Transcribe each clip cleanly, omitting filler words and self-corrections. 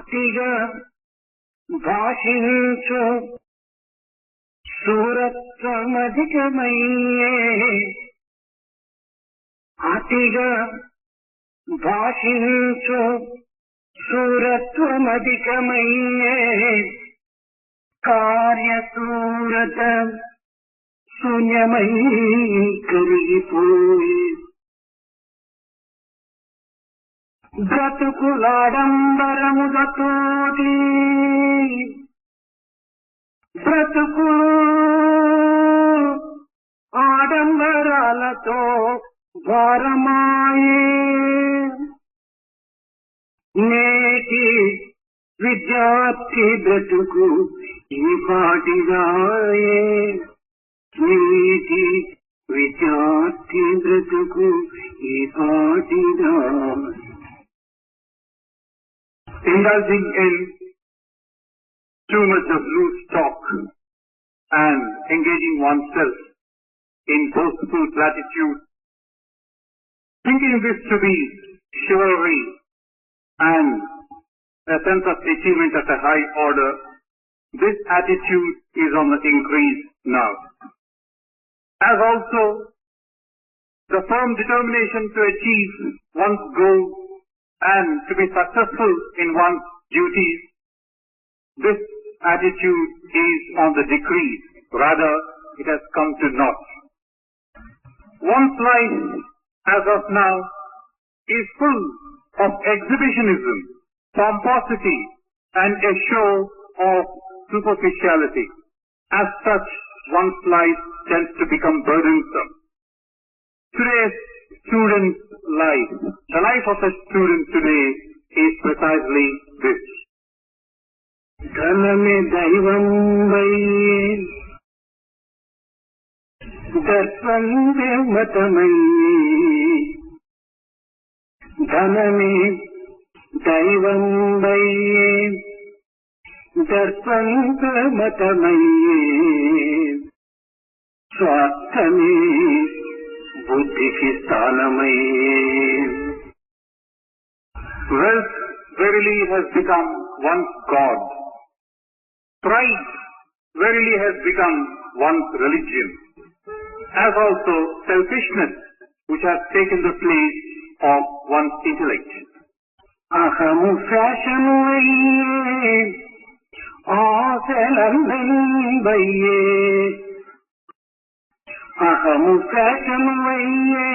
అతిగా భాషించు శూరత్వమధికమయ్యే, అతిగా భాషించు శూరత్వమధికమయ్యే, కార్యశూరత శూన్యమై కరిగిపోయి బ్రతుకులాడంబరములతోటి బ్రతుకు ఆడంబరాలతో భారమాయే, నేటి విద్యార్థి బ్రతుకు ఈ పాటిదాయే, నేటి విద్యార్థి బ్రతుకు ఈ పాటిదాయే. Indulging in too much of loose talk and engaging oneself in boastful platitude, thinking this to be chivalry and a sense of achievement at a high order, this attitude is on the increase now. As also the firm determination to achieve one's goals and to be successful in one's duties, this attitude is on the decrease. Rather, it has come to naught. One's life, as of now, is full of exhibitionism, pomposity, and a show of superficiality. As such, one's life tends to become burdensome. Today's student's life, the life of a student today, is precisely this. ధనమే దైవం వయ్యే, దర్పందే మతమయ్యే, ధనమే దైవం వయ్యే, దర్పంద మతమయ్యే, స్వార్థమే బుద్ధికి స్థానమయ్యే. Wealth verily has become one's God. Pride verily has become one's religion. As also selfishness, which has taken the place of one's intellect. అహము fashion అయ్యే, ఆశలందం వయ్యే, అహము fashion అయ్యే,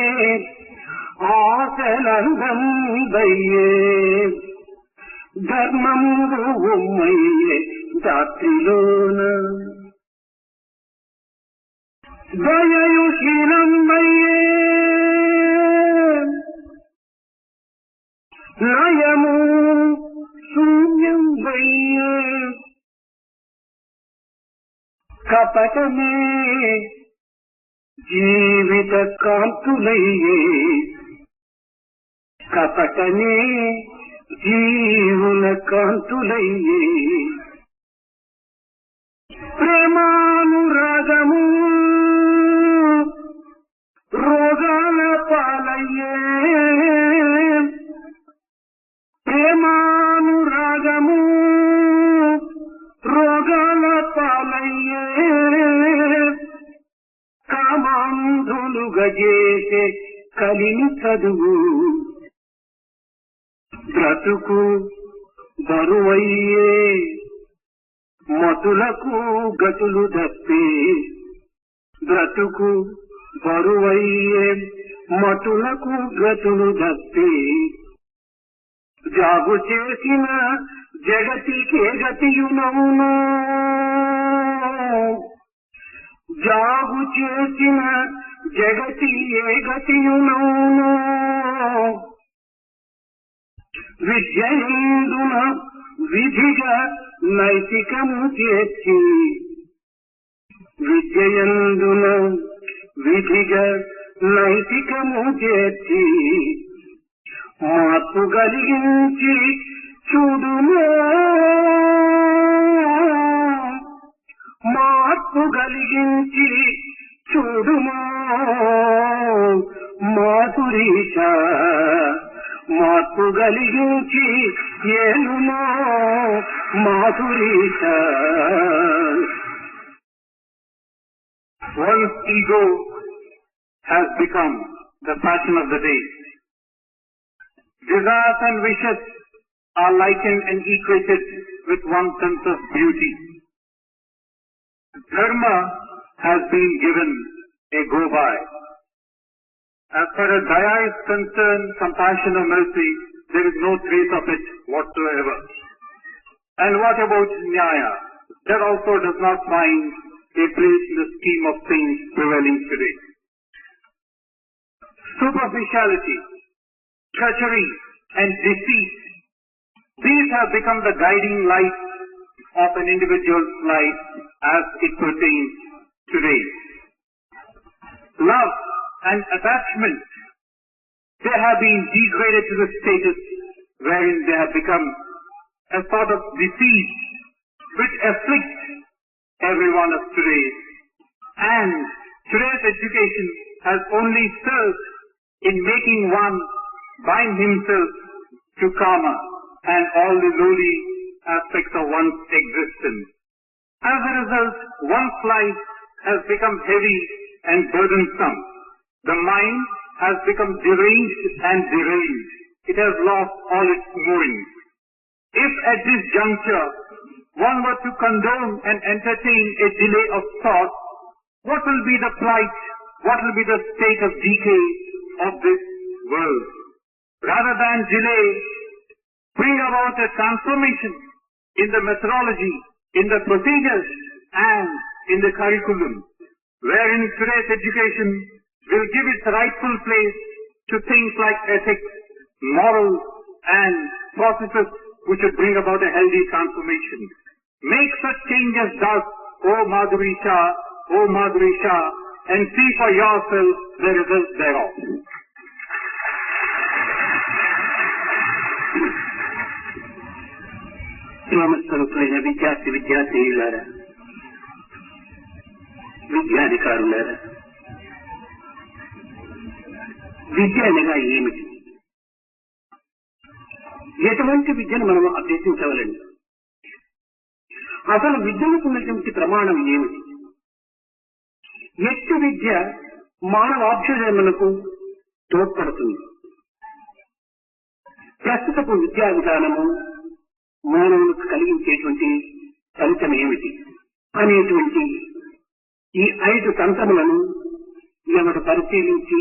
ఆశలందం వయ్యే, ధర్మము ఉమ్మయ్యే దాత్రిలోన, దయయు శీలం వయ్యే, నయము శూన్యం వయ్యే, కపటమే జీవిత కాంతులయ్యే, కపటమే జీవుల కాంతులయ్యే, ప్రేమానురాగము రోగాల పాలయ్యే, ప్రేమానురాగము రోగాల పాలయ్యే, కామాంధులుగా చేసే కలిని చదువు బ్రతుకు బరువయ్యే, మతులకు గతులు తప్పే, బ్రతుకు బరువయ్యే, మతులకు గతులు తప్పే, జాగు చేసిన జగతికే గతియునవును, జాగు చేసిన జగతి ఏ గతియునవును, విద్యందున విధిగా నైతికము చేర్చి, విద్యందున విధిగా నైతికము చేర్చి, మార్పు కలిగించి చూడుమో, మార్పు కలిగించి చూడుమో మాధురీశ, మార్పు కలిగించి ఏలుమో మాధురీశ. One's ego has become the fashion of the day. Desires and wishes are likened and equated with one's sense of beauty. Dharma has been given a go-by. As far as Daya is concerned, compassion or mercy, there is no trace of it whatsoever. And what about Nyaya? That also does not find a place in the scheme of things prevailing today. Superficiality, treachery, and deceit, these have become the guiding light of an individual's life as it pertains today. Love and attachment, they have been degraded to the status wherein they have become a sort of disease which afflicts every one of today. And today's education has only served in making one bind himself to karma and all the lowly aspects of one's existence. As a result, one's life has become heavy and burdensome. The mind has become deranged and derailed. It has lost all its moorings. If at this juncture one were to condone and entertain a delay of thought, what will be the plight, what will be the state of decay of this world? Rather than delay, bring about a transformation in the methodology, in the procedures, and in the curriculum, wherein today's education will give its rightful place to things like ethics, morals, and processes which would bring about a healthy transformation. Make such changes thus, O Madhurisha, and see for yourself the results thereof. ప్రేమస్వరూపులైన విద్యార్థినిలారా, విద్యాధికారులారా, విద్య అనగా ఏమిటి? ఎటువంటి విద్యను మనం అభ్యసించవలండి? అసలు విద్యకు ఉన్నటువంటి ప్రమాణం ఏమిటి? ఎట్టి విద్య మానవాభ్యుదయమునకు తోడ్పడుతుంది? ప్రస్తుతపు విద్యా విధానము మానవులకు కలిగించేటువంటి ఫలితం ఏమిటి అనేటువంటి ఈ 5 తంత్రములను ఎవరు పరిశీలించి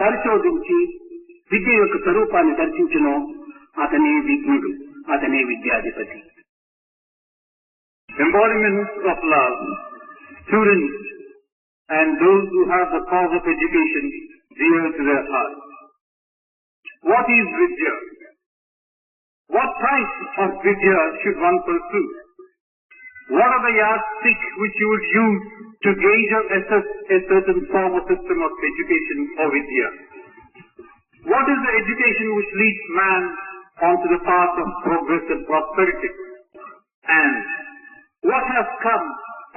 పరిశోధించి విద్య యొక్క స్వరూపాన్ని దర్శించునో అతనే విజ్ఞుడు, అతనే విద్యాధిపతి. Embodiments of love, students and those who have the cause of education dear to their hearts. What is Vidya? What type of Vidya should one pursue? What are the yardsticks which you would use to gauge or assess a certain form or system of education or Vidya? What is the education which leads man onto the path of progress and prosperity? And what has come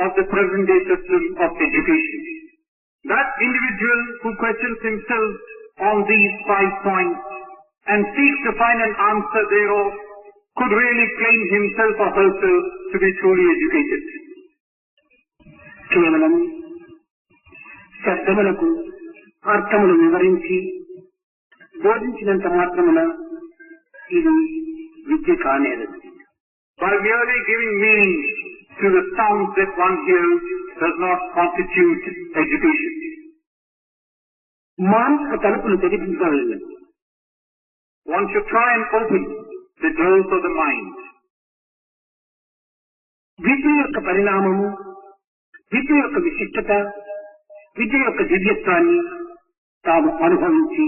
of the present day system of education? That individual who questions himself on these 5 points and seeks to find an answer thereof could really claim himself or herself to be truly educated. కేవలం శబ్దములకు అర్థములు వివరించి బోధించినంత మాత్రమున ఇది విద్య కానేది. By merely giving meaning to the sounds that one hears does not constitute education. మానసిక తలుపులు తెరిపించలేదు. One should try and open the doors of the mind. విద్య యొక్క పరిణామము, విద్య యొక్క విశిష్టత, విద్య యొక్క దివ్యత్వాన్ని తాము అనుభవించి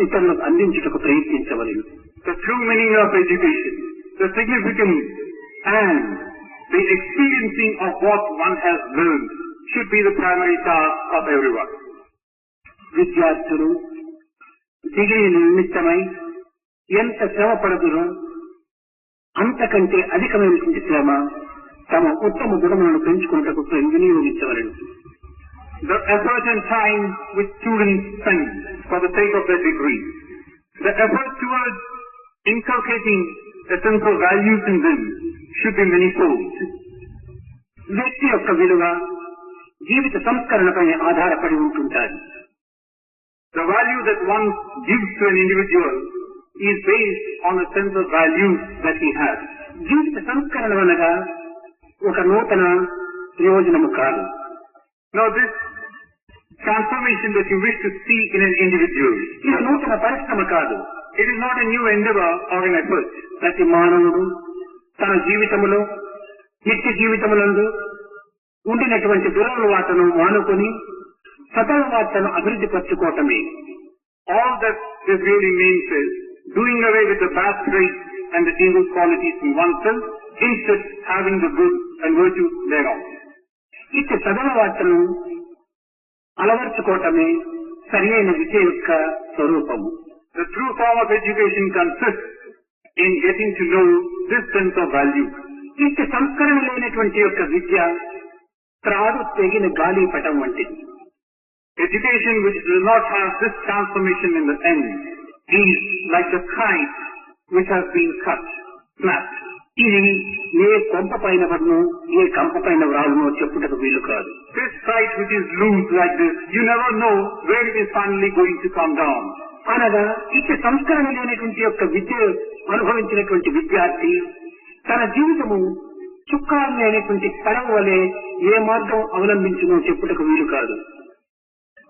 ఇతరులకు అందించుటకు ప్రయత్నించవలెను. The true meaning of education, the significance and the experiencing of what one has learned should be the primary task of everyone. విద్యార్థులు డిగ్రీ నిమిత్తమై ఎంత శ్రమ పడుతురో అంతకంటే అధికమైనటువంటి శ్రమ తమ ఉత్తమ గుణములను పెంచుకున్నటకు వినియోగించవలెను. The effort and time which students spend for the sake of their degree, the effort towards inculcating a sense of values in them should be manifold. వ్యక్తి యొక్క విలువ జీవిత సంస్కరణపై ఆధారపడి ఉంటుంటారు. The value that one gives to an individual is based on a sense of value that he has. జీవిత సంస్కరణ అనగా ఒక నూతన ప్రయోజనము కాదు. Now this transformation that you wish to see in an individual, ఇది నూతన పరిశ్రమ కాదు. it is not a new endeavor or an effort. ప్రతి మానవుడు తన జీవితములో నిత్య జీవితములందు ఉండినటువంటి దురలవాటను మానుకొని సదలవాటను అభివృద్ధి పరచుకోవటమే. All that this really means is doing away with the bad traits and the evil qualities in oneself, instead having the good and virtues thereof. ఇట్టి సదలవాటను అలవర్చుకోవటమే సరి అయిన విద్య యొక్క స్వరూపము. The true form of education consists in getting to know this sense of value. ఇట్టి సంస్కరణ లేనటువంటి యొక్క విద్య త్రాడు తెగిన గాలిపటం వంటిది. Education which does not have this transformation in the end is like the kite which has been cut, snapped. ఇది ఏ కొంప పైన పడును ఏ కంప పైన వ్రాలునో చెప్పుటకు వీలు కాదు. This kite which is loose like this, you never know where it is finally going to come down. అనగా ఇట్టి సంస్కరణ లేనటువంటి యొక్క విద్య అనుభవించినటువంటి విద్యార్థి తన జీవితము చుక్కాలు లేనటువంటి పడవ వలె ఏ మార్గం అవలంబించునో చెప్పుటకు వీలు కాదు.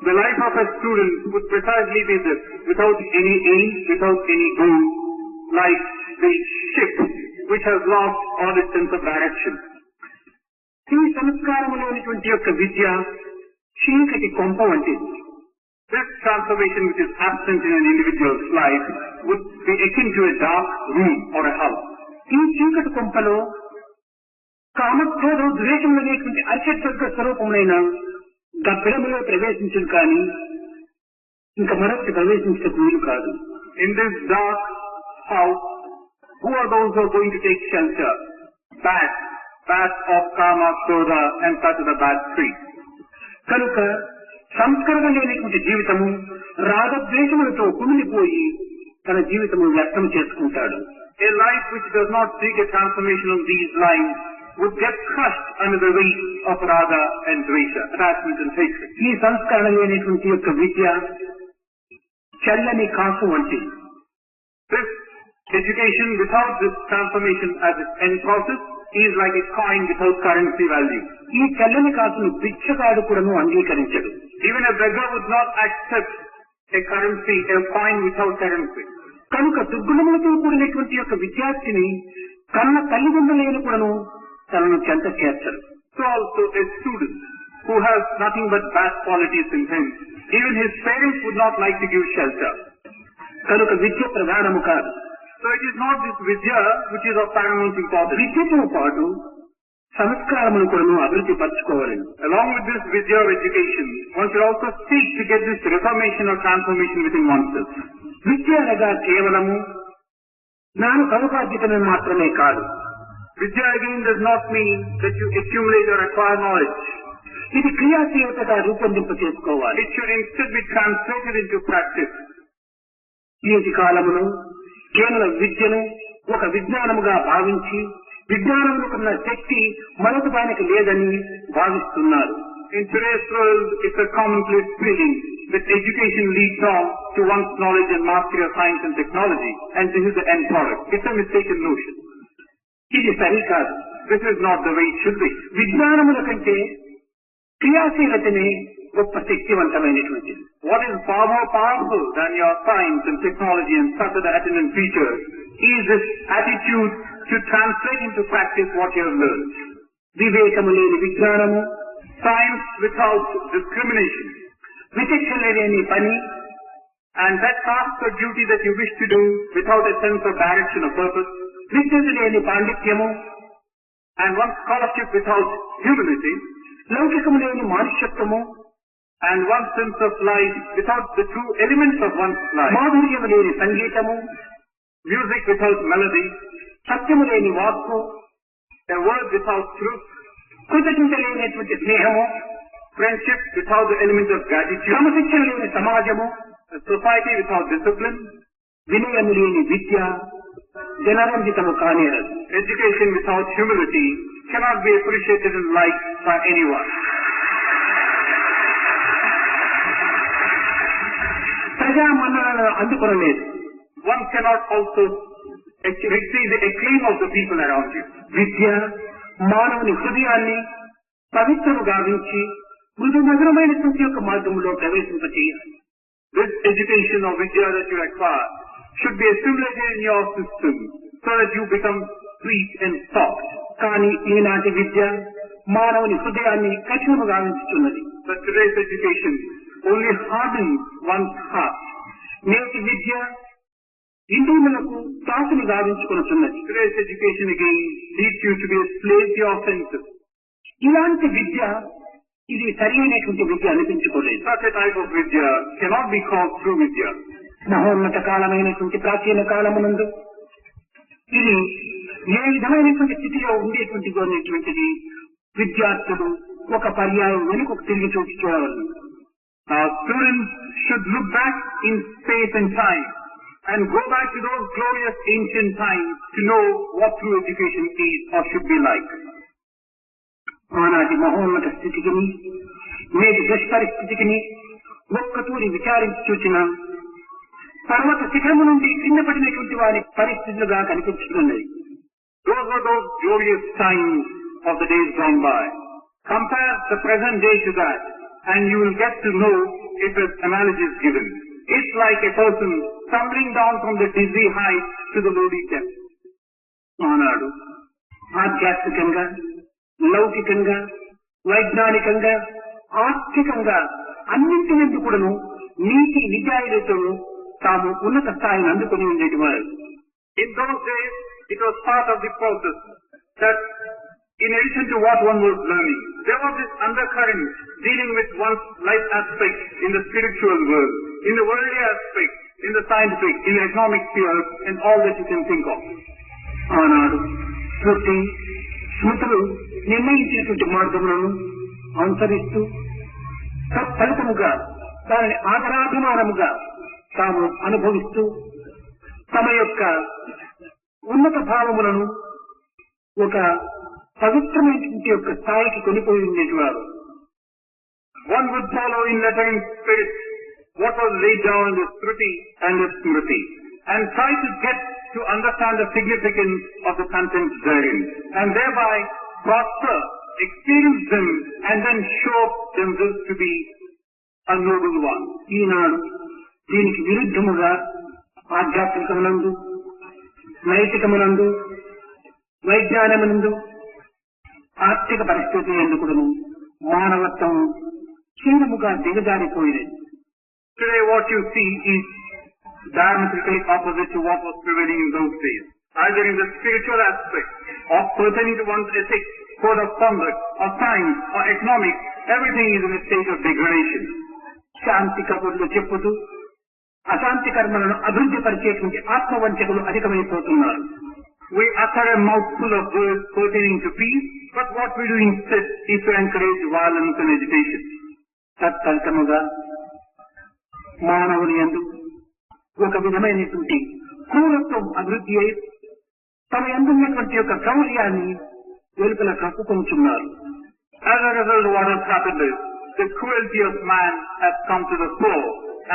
The life of a student would precisely be this, without any aim, without any goal, like the ship which has lost all its sense of direction. ఈ సంస్కారము లేనటువంటి యొక్క విద్య చీకటి కొంప వంటిది. This transformation which is absent in an individual's life would be akin to a dark room or a house. ఈ చీకటి కొంపలో కామక్రోధ ద్వేషం అనేటువంటి అత్యద్భుత స్వరూపములైన గబ్బిడములో ప్రవేశించదు కానీ ఇంకా మరొకటి ప్రవేశించటకు వీలు కాదు. In this dark house, who are those who are going to take shelter? Bats of kama, krodha and such are the bad trees. కనుక సంస్కరణ లేనటువంటి జీవితము రాగద్వేషములతో కుమిలిపోయి తన జీవితము వ్యర్థం చేసుకుంటాడు. A life which does not seek a transformation of these lines would get crushed under the weight of raga and dvesha, attachment and hatred. ఈ సంస్కరణ లేనటువంటి యొక్క విద్య చల్లని కాసు వంటి. This education without this transformation as its end process is like a coin without currency value. ఈ చల్లని కాసును పిచ్చగాడు కూడాను అంగీకరించడు. Even a beggar would not accept a currency, a coin without currency. కనుక దుర్గుణములతో కూడినటువంటి యొక్క విద్యార్థిని కన్న తల్లిదండ్రులైన కూడాను తనను చెంత చేర్చరు. So also a student who has nothing but bad qualities in him, even his parents would not like to give shelter. కనుక విద్య ప్రధానము కాదు. So it is not this vidya which is of paramount importance. విద్యతో పాటు సంస్కారమును కూడాను అభివృద్ధి పరచుకోవాలి. Along with this vidya of education, one should also seek to get this reformation or transformation within oneself. విద్య అనగా కేవలము జ్ఞాన సముపార్జితమే మాత్రమే కాదు. Vidya again does not mean that you accumulate or acquire knowledge. ఇది క్రియాశీలతగా రూపొందింప చేసుకోవాలి. It should instead be translated into practice. ఈ కాలములో కేవలం విద్యను ఒక విజ్ఞానముగా భావించి విజ్ఞానముకున్న శక్తి మరొక దానికి లేదని భావిస్తున్నారు. In today's world, it's a commonplace feeling that education leads on to one's knowledge and mastery of science and technology, and this is the end product. It's a mistaken notion. ఇది సరికాదు. This is not the way it should be. విజ్ఞానముల కంటే క్రియాశీలతనే గొప్ప శక్తివంతమైనటువంటిది. What is far more powerful than your science and technology and such other attendant features is this attitude to translate into practice what you have learned. వివేకము లేని విజ్ఞానము, Science without discrimination, విచక్షణ లేని పని, and that task or duty that you wish to do without a sense of direction or purpose, విద్యుత్ లేని పాండిత్యము, and one scholarship without humility, లౌకికము లేని మానుష్యత్వము, and one sense of life without the true elements of one's life, మాధుర్యము లేని సంగీతము, music without melody, సత్యము లేని వాక్కు, a word without truth, కృతజ్ఞత లేనటువంటి స్నేహము, friendship without the element of gratitude, క్రమశిక్షణ లేని సమాజము, a society without discipline, వినయము లేని విద్య, జనరంజితము కానేరదు. Education without humility cannot be appreciated and liked by anyone. ప్రజా మన్ననలను అందుకొనలేదు. One cannot also receive the acclaim of the people around you. విద్య మానవుని హృదయాన్ని పవిత్రము గావించి మృదు మధురమైనటువంటి యొక్క మార్గంలో ప్రవేశింపచేయాలి. This education or vidya that you acquire should be assimilated in your system so that you become sweet and soft. కానీ ఈనాటి విద్య మానవుని హృదయాన్ని కఠినము గావించుతున్నది. But today's education only hardens one's heart. నేటి విద్య ఇంద్రియములకు తాసుని గావించుకొనుచున్నది. Today's education again leads you to be a slave to your senses. ఇలాంటి విద్య ఇది సరి అయినటువంటి విద్య అనిపించుకోలేదు. Such a type of vidya cannot be called true vidya. మహోన్నత కాలమైనటువంటి ప్రాచీన కాలమునందు ఇది ఏ విధమైనటువంటి స్థితిలో ఉండేటువంటిది విద్యార్థులు ఒక పర్యాయం వెనుక తిరిగి చూడవలను. Students should look back in space and time and go back to those glorious ancient times to know what true education is or should be like. ఆనాటి మహోన్నత స్థితికి నేటి దుష్పరిస్థితికి ఒక్కతూరి విచారించి చూచిన పర్వత శిఖరము నుండి కింద పడినటువంటి వారి పరిస్థితులుగా కనిపిస్తున్నది. Those were those glorious times of the days gone by. Compare the present day to that and you will get to know if an analogy is given. It's like a person tumbling down from the dizzy height to the lowly depth. ఆనాడు ఆధ్యాత్మికంగా లౌకికంగా వైజ్ఞానికంగా ఆర్థికంగా అన్నింటి కూడాను నీతి నిజాయితీతో తాము ఉన్నత స్థాయిని అందుకుని ఉండేటి వారు. In those days, it was part of the process that in addition to what one was learning, there was this undercurrent dealing with one's life aspect in the spiritual world, in the worldly aspect, in the scientific, in the economic sphere, and all that you can think of. ఆనాడు శృతి స్మృతులు నిర్ణయించినటువంటి మార్గములను అనుసరిస్తూ తత్ఫలితముగా దానిని ఆదరాభిమానముగా తాము అనుభవిస్తూ తమ యొక్క ఉన్నత భావములను ఒక పవిత్రమైనటువంటి యొక్క స్థాయికి కొనిపోయి ఉండేటివారు. One would follow in letter and spirit what was laid down in the Shruti and the Smriti and try to get to understand the significance of the contents therein and thereby prosper, experience them and then show themselves to be a noble one. ఈనాడు దీనికి విరుద్ధముగా ఆధ్యాత్మికమునందు నైతికమునందు వైజ్ఞానమునందు ఆర్థిక పరిస్థితి ఎందుకును మానవత్వం క్షీణముగా దిగజారిపోయినది. Today what you see is diametrically opposite to what was prevailing in those days. Either in the spiritual aspect or pertaining to one's ethics, code of conduct, or science, or economics, everything is in a state of degradation. శాంతి కబుర్లు చెప్పుతూ అశాంతి కర్మలను అభివృద్ధి పరిచేటువంటి ఆత్మవంచకులు అధికమైపోతున్నారు. We utter a mouthful of words pertaining to peace, but what we do instead is to encourage violence and agitation. తత్ఫలితముగా మానవుని యందు ఒక విధమైనటువంటి క్రూరత్వం అభివృద్ధి అయి తమ యందున్నటువంటి యొక్క క్రౌర్యాన్ని వెలుపల కప్పుకొంటున్నారు. As a result, what has happened is the cruelty of man has come to the fore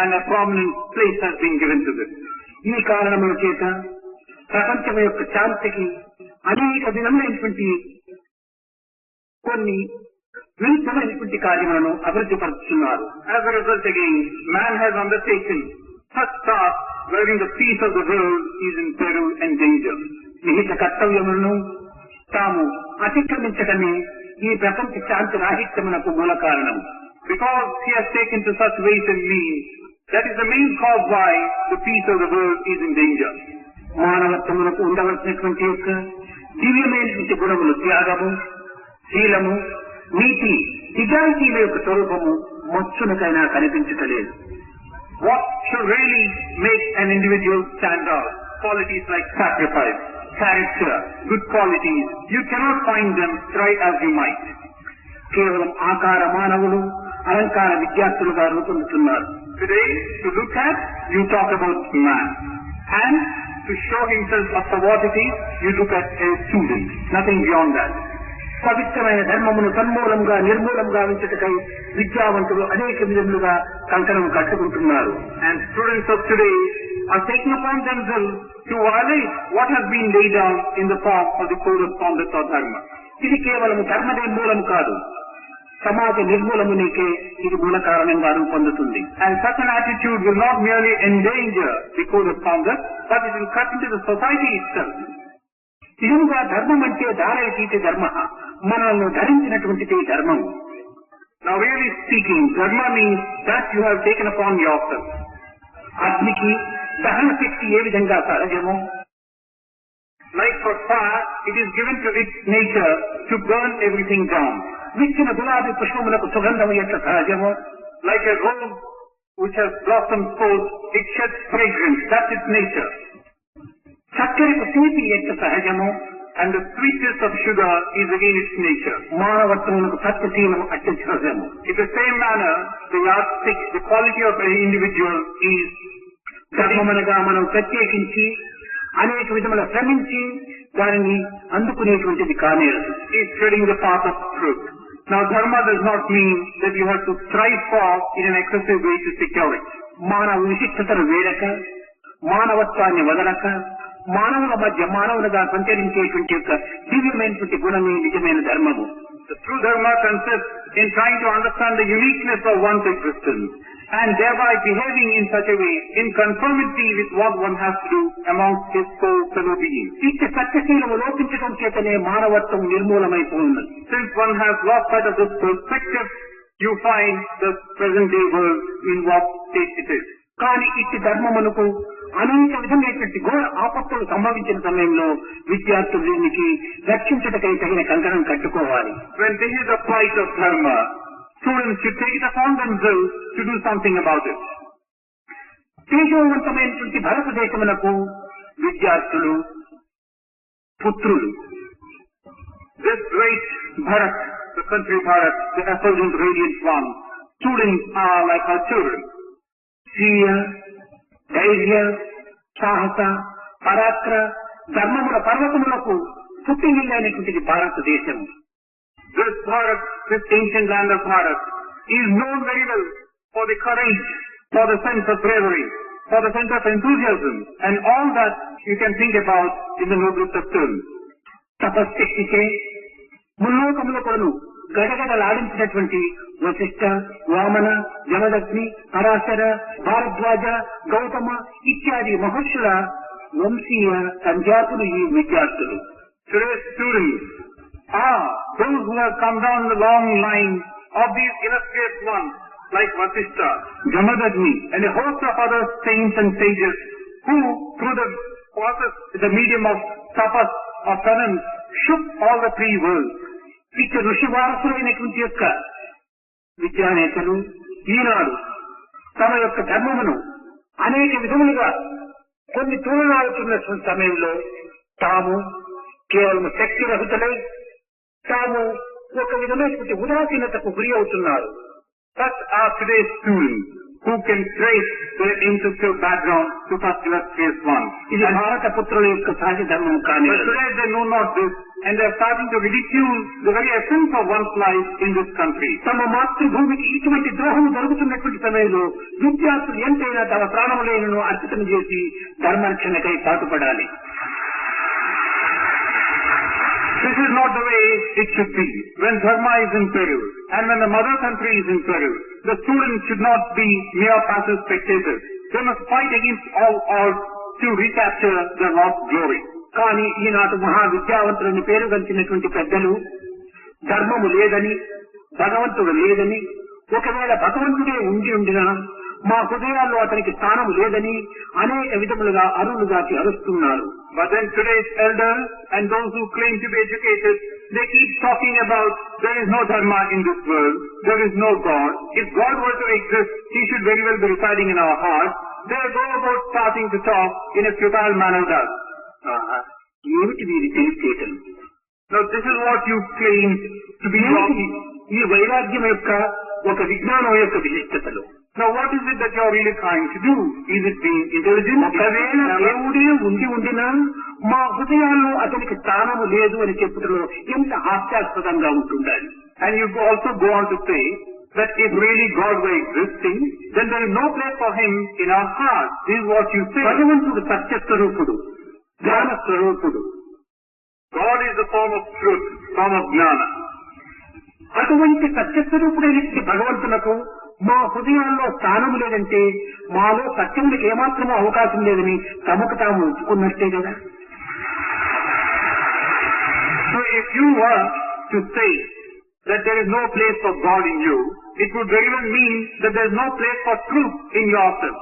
and a prominent place has been given to this. ఈ కారణముల చేత ప్రపంచం యొక్క శాంతికి అనేక విధమైనటువంటి కొన్ని విరుద్ధమైనటువంటి కార్యములను అభివృద్ధి పరుస్తున్నారు. As a result again, man has undertaken such tasks wherein the peace of the world is in peril and danger. నిహిత కర్తవ్యములను తాము అతిక్రమించడమే ఈ ప్రపంచ శాంతి రాహిత్యమునకు మూల కారణం. Because he has taken to such ways and means, that is the main cause why the peace of the world is in danger. మానవత్వమునకు ఉండవలసినటువంటి యొక్క దివ్యమైనటువంటి గుణములు త్యాగము, శీలము, నీతి, నిజాయితీల యొక్క స్వరూపము మచ్చునకైనా కనిపించలేదు. What should really make an individual stand out? Qualities like sacrifice, character, good qualities, you cannot find them try as you might. కేవలం ఆకార మానవులు అలంకార విద్యార్థులుగా రూపొందుతున్నారు. Today, to look at, you talk about man. And to show himself after what it is, you look at a student. Nothing beyond that. పవిత్రమైన ధర్మమును తన్మూలంగా నిర్మూలంగా ఉంచుటకై విద్యావంతులు అనేక విధములుగా కంకణం కట్టుకుంటున్నారు. And students of today are taking upon themselves to violate what has been laid down in the form of the code of conduct or dharma. ఇది కేవలం ధర్మ నిర్మూలం కాదు, సమాజ నిర్మూలమునికే ఇది మూల కారణంగా రూపొందుతుంది. And such an attitude will not merely endanger the code of conduct, but it will cut into the society itself. నిజంగా ధర్మం అంటే ధారయతీతి ధర్మ, మనల్ని ధరించినటువంటిది ధర్మము. Now really speaking, dharma means that you have taken upon yourself. అగ్నికి దహన శక్తి ఏ విధంగా సహజమో, like for fire, it is given to its nature to burn everything down. విచ్చిన గులాబీ పుష్పములకు సుగంధం ఎంత సహజమో, like a rose which has blossomed forth, it sheds fragrance. That's its nature. చక్కెరకు తీపి ఎంత సహజమో, and the sweetness of sugar is again its nature. మానవత్వమునకు సత్యశీలము అత్యంత సహజము. In the same manner, the yardstick, the quality of an individual is ధర్మమనగా మనం ప్రత్యేకించి అనేక విధముల శ్రమించి దానిని అందుకునేటువంటిది కానేరదు. is treading the path of truth. Now dharma does not mean that you have to strive for in an excessive way to secure it. మానవ విశిష్టతను వేడక, మానవత్వాన్ని వదలక, మానవుల మధ్య మానవులుగా సంచరించేటువంటి యొక్క దివ్యమైనటువంటి గుణమే నిజమైన ధర్మము. The true dharma consists in trying to understand the uniqueness of one's existence and thereby behaving in such a way in conformity with what one has to do amongst his fellow beings. ఇచ్చే సత్యశీలము లోపించడం చేతనే మానవత్వం నిర్మూలమైపోయింది. Since one has lost sight of this perspective, you find the present day world in what state it is. కానీ ఇట్టి ధర్మమునకు అనేక విధమైనటువంటి ఘోర ఆపత్తులు సంభవించిన సమయంలో విద్యార్థులు దీనికి రక్షించటకై తగిన కంకణం కట్టుకోవాలి. When this is the plight of dharma, students should take it upon themselves to do something about it. తేజోవంతమైనటువంటి భారతదేశమునకు విద్యార్థులు పుత్రులు. This great Bharat, the country Bharat, the effulgent radiant one, students are like our children. స్వీయ ధైర్య సాహస పరాక్ర ధర్మముల పర్వతములకు పుట్టినిల్లైనటువంటిది భారతదేశం. This Bharat, this ancient land of Bharat, is known very well for the courage, for the sense of bravery, for the sense of enthusiasm, and all that you can think about in the noblest of terms. తపశ్శక్తిచే ముల్లోకములకును గడగడలాడించినటువంటి Vashishtha, Vamana, Jamadagni, Parashara, Bharadwaj, Gautama ఇత్యాది మహర్షుల వంశీయ సంజాతులు ఈ విద్యార్థులు. Today's students are those who have come down the long line of these illustrious ones like Vasishtha, Jamadagni, and a host of other saints and sages who, through the process, the medium of tapas, of penance, shook all the three worlds. ఇచ్చ ఋషి వారసులైనటువంటి యొక్క విద్యానేతలు ఈనాడు తమ యొక్క ధర్మమును అనేక విధములుగా కొన్ని తూలనాడుతున్నటువంటి సమయంలో తాము కేవలం శక్తి రహితులై తాము ఒక విధమైనటువంటి ఉదాసీనతకు గురి అవుతున్నారు. Such are today's students who can trace their ancestral background to such illustrious ones. ఇది భారత పుత్రుల యొక్క సహజ ధర్మం కానీ But today they know not this, and they are starting to ridicule the very essence of one's life in this country. తమ మాతృభూమికి ఇటువంటి ద్రోహం జరుగుతున్నటువంటి సమయంలో విద్యార్థులు ఎంతైనా తమ ప్రాణములైనను అర్పితం చేసి ధర్మరక్షణకై పాటుపడాలి. This is not the way it should be. When dharma is in peril, and when the mother country is in peril, the students should not be mere passive spectators. They must fight against all odds to recapture their lost glory. కానీ ఈనాటి మహావిద్యావంతులని పేరుగంచినటువంటి పెద్దలు ధర్మము లేదని, భగవంతుడు లేదని, ఒకవేళ భగవంతుడే ఉండినా మా హృదయాల్లో అతనికి స్థానం లేదని అనేక విధములుగా అరులుగాకి అరుస్తున్నారు. But then today's elders and those who claim to be educated, they keep talking about there is no dharma in this world, there is no God. If God were to exist, He should very well be residing in our hearts. They go about starting to talk in a futile manner thus. ఏమిటి వీరి తెలివితేటలు? Now this is what you claim to be wrong. ఈ వైరాగ్యం యొక్క ఒక విజ్ఞానం యొక్క విశిష్టతలు. Now what is it that you are really trying to do? Is it being intelligent? ఒకవేళ దేవుడే ఉండినా మా హృదయాల్లో అతనికి స్థానము లేదు అని చెప్పుటలో ఎంత హాస్యాస్పదంగా ఉంటుండాలి. And you also go on to say that if really God were existing, then there is no place for him in our hearts. This is what you say. భగవంతుడు సత్యస్వరూపుడు, జ్ఞాన స్వరూపుడు. God is the form of truth, form of jnana. అటువంటి సత్యస్వరూపుడైన భగవంతులకు మా హృదయాల్లో స్థానం లేదంటే మాలో సత్యములకు ఏమాత్రమూ అవకాశం లేదని తమకు తాము ఒప్పుకున్నట్టే కదా. So if you were to say that there is no place for God in you, it would very well mean that there is no place for truth in yourself.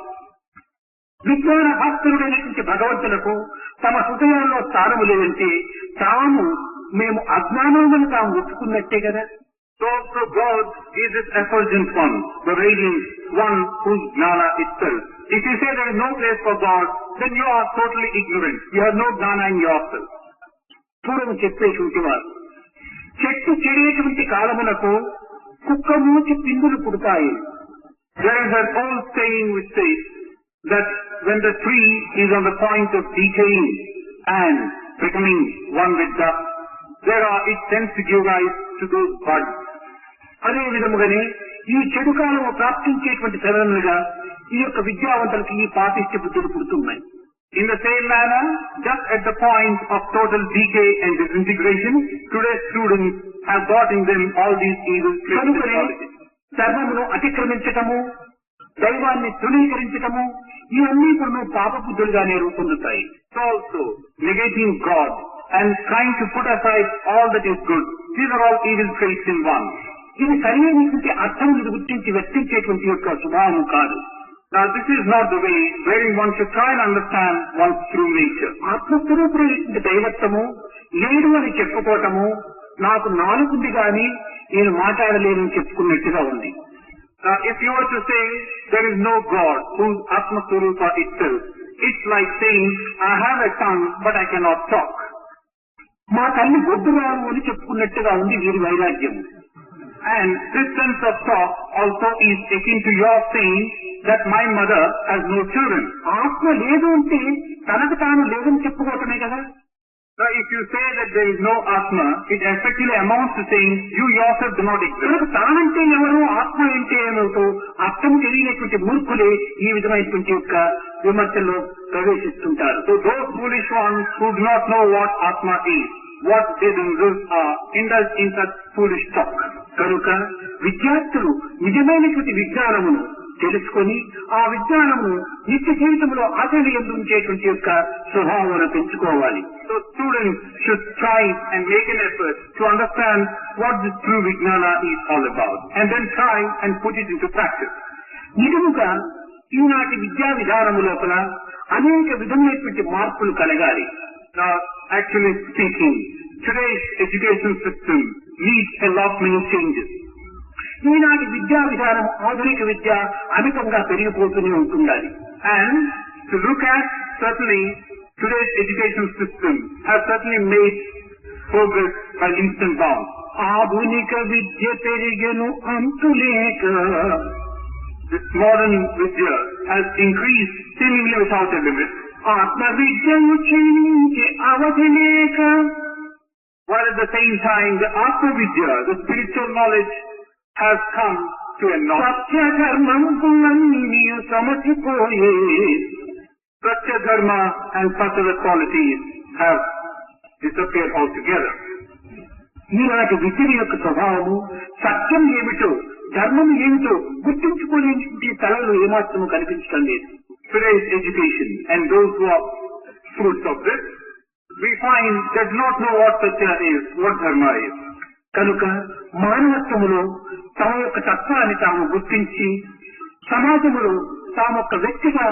విజ్ఞాన భాస్కరుడైనటువంటి భగవంతులకు తమ హృదయాల్లో స్థానము లేదంటే తాము మేము అజ్ఞానములను తాము ఒప్పుకున్నట్టే కదా. So God is this effulgent one, the radiant one whose jnana itself. If you say there is no place for God, then you are totally ignorant. You have no jnana in yourself. పూర్వం చెప్పేటువంటి వారు చెట్టు చెడేటువంటి కాలమునకు కుక్క మూచి పిందులు పుడతాయి. There is an old saying which says that when the tree is on the point of decaying and becoming one with dust, it tends to give rise to those buds. అదే విధముగానే ఈ చెడు కాలము ప్రాప్తించేటువంటి సమయంగా ఈ యొక్క విద్యావంతులకు ఈ పాపిష్టి బుద్ధులు పుడుతున్నాయి. In the same manner, just at the point of total decay and disintegration, today's students have got in them all these evil traits. ధర్మమును అతిక్రమించటము, దైవాన్ని తృణీకరించటము, ఇవన్నీ కూడా పాప బుద్ధులుగానే రూపొందుతాయి. Also, negating God and trying to put aside all that is good, these are all evil traits in one. ఇది సరైనటువంటి అర్థమును గుర్తించి వ్యక్తించేటువంటి యొక్క స్వభావం కాదు. Now this is not the way wherein one should try and understand one's true nature. ఆత్మస్వరూపుడైన దైవత్వము లేడు అని చెప్పుకోవటము నాకు నాలుగుంది గాని నేను మాట్లాడలేనని చెప్పుకున్నట్టుగా ఉంది. Now if you were to say there is no God whose Atma Swarupa itself, it's like saying I have a tongue but I cannot talk. మా తల్లి బొద్దురాలు అని చెప్పుకున్నట్టుగా ఉంది వీరి వైరాగ్యం. And this sense of talk also is akin to your saying that my mother has no children. ఆత్మ లేదు అంటే తనకు తాను లేదని చెప్పుకోవటమే కదా. Now if you say that there is no Atma, it effectively amounts to saying you yourself do not exist. తానంటే ఎవరు, ఆత్మ అంటే ఏమిటో అర్థం తెలియనటువంటి మూర్ఖులే ఈ విధమైనటువంటి యొక్క విమర్శల్లో ప్రవేశిస్తుంటారు. So those foolish ones who do not know what Atma is, what they themselves are, indulge in such foolish talk. కనుక విద్యార్థులు నిజమైనటువంటి విజ్ఞానమును తెలుసుకొని ఆ విజ్ఞానము నిత్య జీవితంలో ఆచరణ ఉంచేటువంటి యొక్క స్వభావాన్ని పెంచుకోవాలి. So students should try and make an effort to understand what this true Vijnana is all about and then try and put it into practice. నిజముగా ఈనాటి విద్యా విధానము లోపల అనేక విధమైనటువంటి మార్పులు కలగాలి. Now actually speaking, today's education system needs a lot many changes. ఈనాటి విద్యా విధానం ఆధునిక విద్య అమితంగా పెరిగిపోతూనే ఉంటుండాలి. And to look at, certainly today's education system has certainly made progress by leaps and bounds. ఆధునిక విద్య పెరిగెను అంతులేక. This modern Vidya has increased seemingly without a limit. ఆత్మ విద్యను క్షీణించే అవధి లేక. While at the same time the Atma Vidya, the spiritual knowledge, has come to a knowledge. Satya ధర్మములన్నీ సమసిపోయే. Satya Dharma and such other qualities have disappeared altogether. ఈనాటి విద్య యొక్క స్వభావము సత్యం ఏమిటో ధర్మం ఏమిటో గుర్తించుకోలేని తలలో ఏమాత్రము కనిపించడం లేదు. Today's education and those who are fruits of this, we find does not know what Satya is, what Dharma is. కనుక మానవత్వములో తమ యొక్క తత్వాన్ని తాము గుర్తించి సమాజంలో తాము ఒక వ్యక్తిగా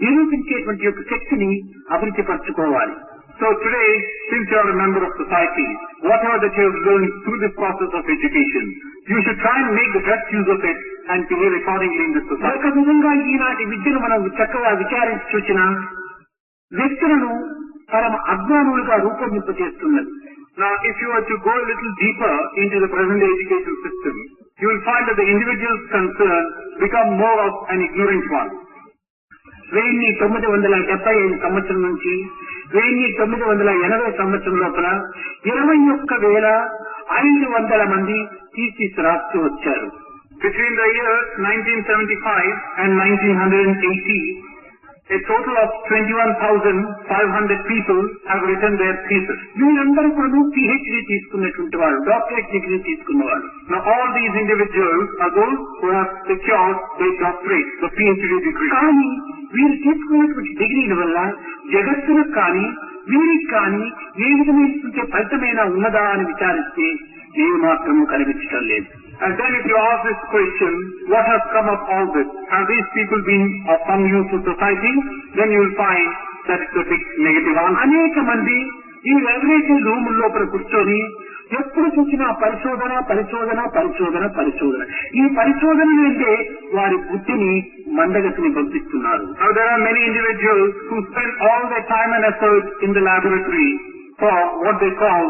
నిరూపించేటువంటి యొక్క శక్తిని అభివృద్ధి పరచుకోవాలి. So today, since you are a member of society, whatever that you have learned through this process of education, you should try and make the best use of it and behave accordingly in this society. ఒక విధంగా ఈనాటి విద్యను మనం చక్కగా విచారించి చూసిన వ్యక్తులను పరమ అజ్ఞానులుగా రూపొందింపచేస్తున్నది. Now, if you were to go a little deeper into the present education system, you will find that the individuals concerned become more of an ignorant one. 1975 సంవత్సరం నుంచి 1980 సంవత్సరం లోపల 21,500 మంది థీసిస్ రాస్తూ వచ్చారు. Between the years 1975 and 1980, a total of 21,500 people have written their thesis. వీళ్ళందరూ కూడా PhD తీసుకున్నటువంటి వాళ్ళు, డాక్టరేట్ డిగ్రీ తీసుకున్నవాళ్ళు. Now all these individuals are those who have secured their doctorate, the PhD degree. కానీ వీరు తీసుకున్నటువంటి డిగ్రీల వల్ల జగత్తులకు కానీ వీరికి కానీ ఏ విధమైనటువంటి ఫలితమైనా ఉన్నదా అని విచారిస్తే ఏ మాత్రము కనిపించడం లేదు. And then if you ask this question, what has come of all this? Have these people been of some use to society? Then you will find that it's a big negative answer. అనేక మంది ఈ library room లోపల కూర్చొని ఎప్పుడు చూసినా పరిశోధన పరిశోధన పరిశోధన పరిశోధన. ఈ పరిశోధన అంటే వారి బుద్ధిని మందగతిని పంపిస్తున్నారు. Now there are many individuals who spend all their time and effort in the laboratory for what they call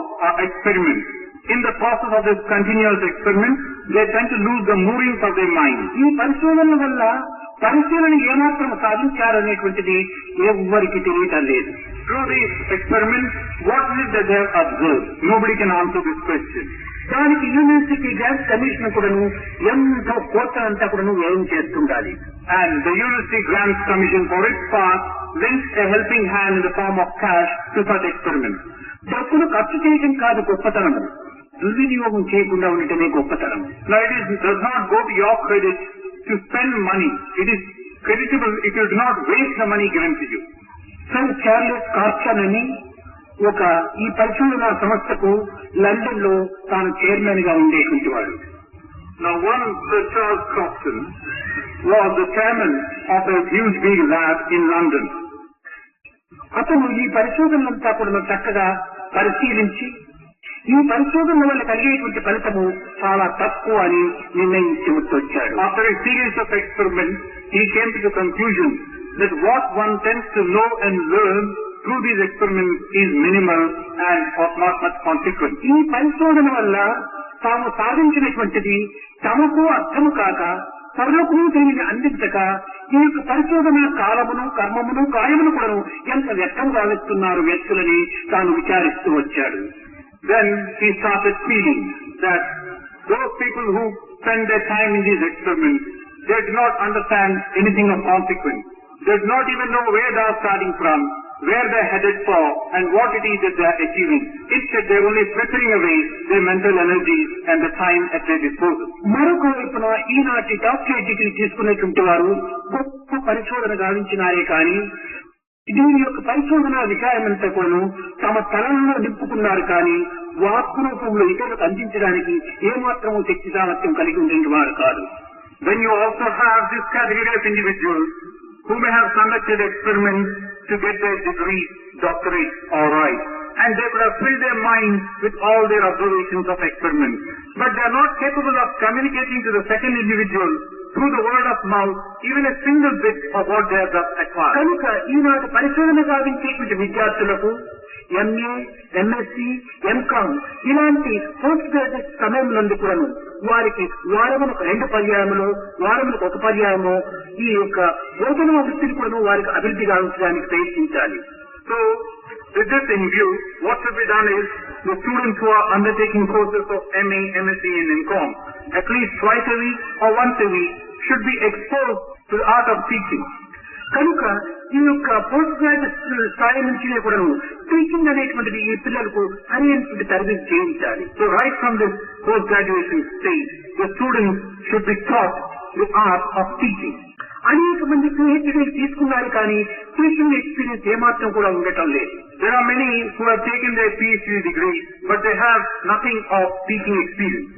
experiments. In the process of this continuous experiment, they tend to lose the moorings of their mind. ఈ పరిశోధన వల్ల పరిశీలన ఏమాత్రం సాధించారనేటువంటిది ఎవ్వరికి తెలియటం లేదు. Through these experiments, what is it that they have observed? Nobody can answer this question. దానికి university grants commission కూడాను ఎంతో కోట్ల అంతా కూడాను వ్యయం చేస్తుండాలి. And the University Grants Commission for its part lends a helping hand in the form of cash to such experiments. డబ్బులు ఖర్చు చేయడం కాదు గొప్పతనము, దుర్వినియోగం చేయకుండా ఉండటమే గొప్పతనం. Now it does not go to your credit to spend money. It is creditable if you do not waste the money given to you. Sir Charles Carson అని ఒక ఈ పరిశోధన సంస్థకు లండన్ లో తాను చైర్మన్ గా ఉండేటువంటి వాడు. Now one Sir Charles Crofton was the chairman of a huge big lab in London. అతను ఈ పరిశోధనలంతా కూడా చక్కగా పరిశీలించి ఈ పరిశోధన వల్ల కలిగేటువంటి ఫలితము చాలా తక్కువ అని నిర్ణయించి వచ్చాడు. After a series of experiments, he came to the conclusion that what one tends to know and learn through these experiments is minimal and of not much consequence. ఈ పరిశోధన వల్ల తాము సాధించినటువంటిది తమకు అర్థము కాక పరులకు దీనిని అందించక ఈ యొక్క పరిశోధన కాలమును కర్మమును కార్యమును కూడా ఎంత వ్యక్తంగా వేస్తున్నారు వ్యక్తులని తాను విచారిస్తూ వచ్చాడు. Then he started feeling that those people who spend their time in these experiments, they do not understand anything of consequence. They do not even know where they are starting from, where they are headed for, and what it is that they are achieving. Instead, they are only frittering away their mental energies and the time at their disposal. మరొక వైపున ఈనాటి doctorate degree తీసుకునేటువంటి వారు గొప్ప పరిశోధన గావించినారే కానీ దీని యొక్క పరిశోధన విషయమంతా కూడా తమ తలలో నింపుకున్నారు కానీ వాక్ రూపంలో ఇతరులకు అందించడానికి ఏమాత్రము శక్తి సామర్థ్యం కలిగి ఉండేటి వారు కాదు. Then you also have this category of individuals who may have conducted experiments to get their degree, doctorate, all right. And they could have filled their minds with all their observations of experiments. But they are not capable of communicating to the second individual through the word of mouth even a single bit of what they have thus acquired. కనుక ఈనాటి పరిశోధన గావించేటువంటి విద్యార్థులకు MA, MSc, MCom ఇలాంటి post graduate సమయం నుండి కూడాను వారికి వారమునకు 2 పర్యాయములు వారమునకు 1 పర్యాయము ఈ యొక్క బోధన వృత్తిని కూడా వారికి అభివృద్ధి గావించడానికి ప్రయత్నించాలి. So, with this in view, what should be done is the students who are undertaking courses of MA, MSc and MCom at least twice a week or once a week should be exposed to the art of teaching. కనుక ఈ యొక్క post graduate స్థాయి నుంచి కూడా teaching అనేటువంటిది ఈ పిల్లలకు సరైనటువంటి తరబేతి చేయించాలి. So right from this post graduation stage, the students should be taught the art of teaching. అనేక మంది PhD తీసుకున్నారు కానీ టీచింగ్ ఎక్స్పీరియన్స్ ఏమాత్రం కూడా ఉండటం లేదు. There are many who have taken their PhD degree, but they have nothing of teaching experience.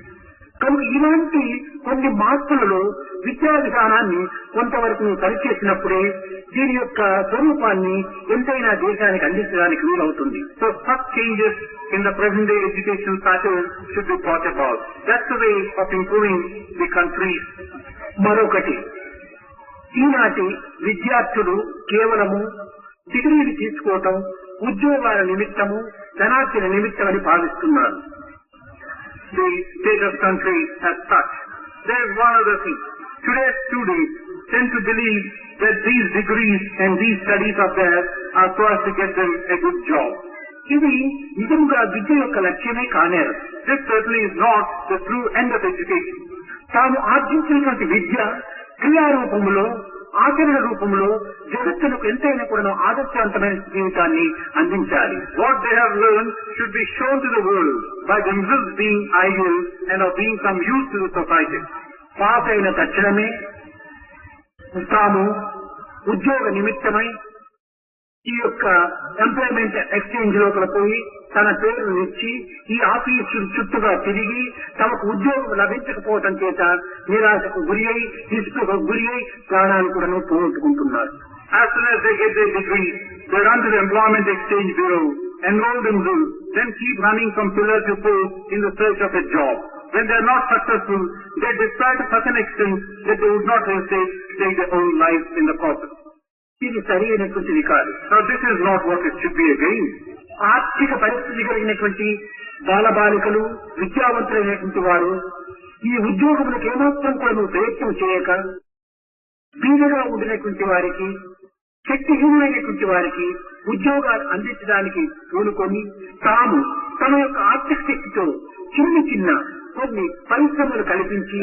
కనుక ఇలాంటి కొన్ని మార్పులలో విద్యా విధానాన్ని కొంతవరకు సరిచేసినప్పుడే దీని యొక్క స్వరూపాన్ని ఎంతైనా దేశానికి అందించడానికి వీలవుతుంది. So such changes in the present day education pattern should be brought about. That's the way of improving the country. మరొకటి, ఈనాటి విద్యార్థులు కేవలము డిగ్రీలు తీసుకోవటం ఉద్యోగాల నిమిత్తము ధనార్జన నిమిత్తమని భావిస్తున్నారు. The state of country as such there's one other thing. Today's students tend to believe that these degrees and these studies of theirs are so as to get them a good job. ఇది నిజంగా విద్య యొక్క లక్ష్యమే కానేరు. This certainly is not the true end of education. తాము ఆర్జించినటువంటి విద్య క్రియారూపములో ఆచరణ రూపంలో జగత్తులకు ఎంతైనా కూడా ఆదర్శవంతమైన జీవితాన్ని అందించాలి. What they have learned should be shown to the world by themselves being ideal and of being some use to the society. Pass అయిన తక్షణమే తాము ఉద్యోగ నిమిత్తమై ఈ యొక్క ఎంప్లాయ్మెంట్ ఎక్స్చేంజ్ లోపల పోయి తన పేరును ఇచ్చి ఈ ఆఫీసు చుట్టూగా తిరిగి తమకు ఉద్యోగం లభించకపోవటం చేత నిరాశకు గురి అయి నిస్పృహకు గురి అయి ప్రాణాలు కూడా పోగొట్టుకుంటున్నారు. As soon as they get their degree, they run to the employment exchange bureau, enroll themselves, then keep running from pillar to post in the search of a job. When they are not successful, they despair to such an extent that they would not hesitate to take their own lives in the process. ఇది సరి అయినటువంటిది కాదు. Now this is not what it should be again. ఆర్థిక పరిస్థితి కలిగినటువంటి బాలబాలికలు విద్యావంతులైనటువంటి వారు ఈ ఉద్యోగములకు ఏమాత్రం కూడా ప్రయత్నం చేయక బీదగా ఉండినటువంటి వారికి శక్తిహీనులైనటువంటి వారికి ఉద్యోగాలు అందించడానికి పూనుకొని తాము తమ యొక్క ఆర్థిక శక్తితో చిన్న కొన్ని పరిశ్రమలు కల్పించి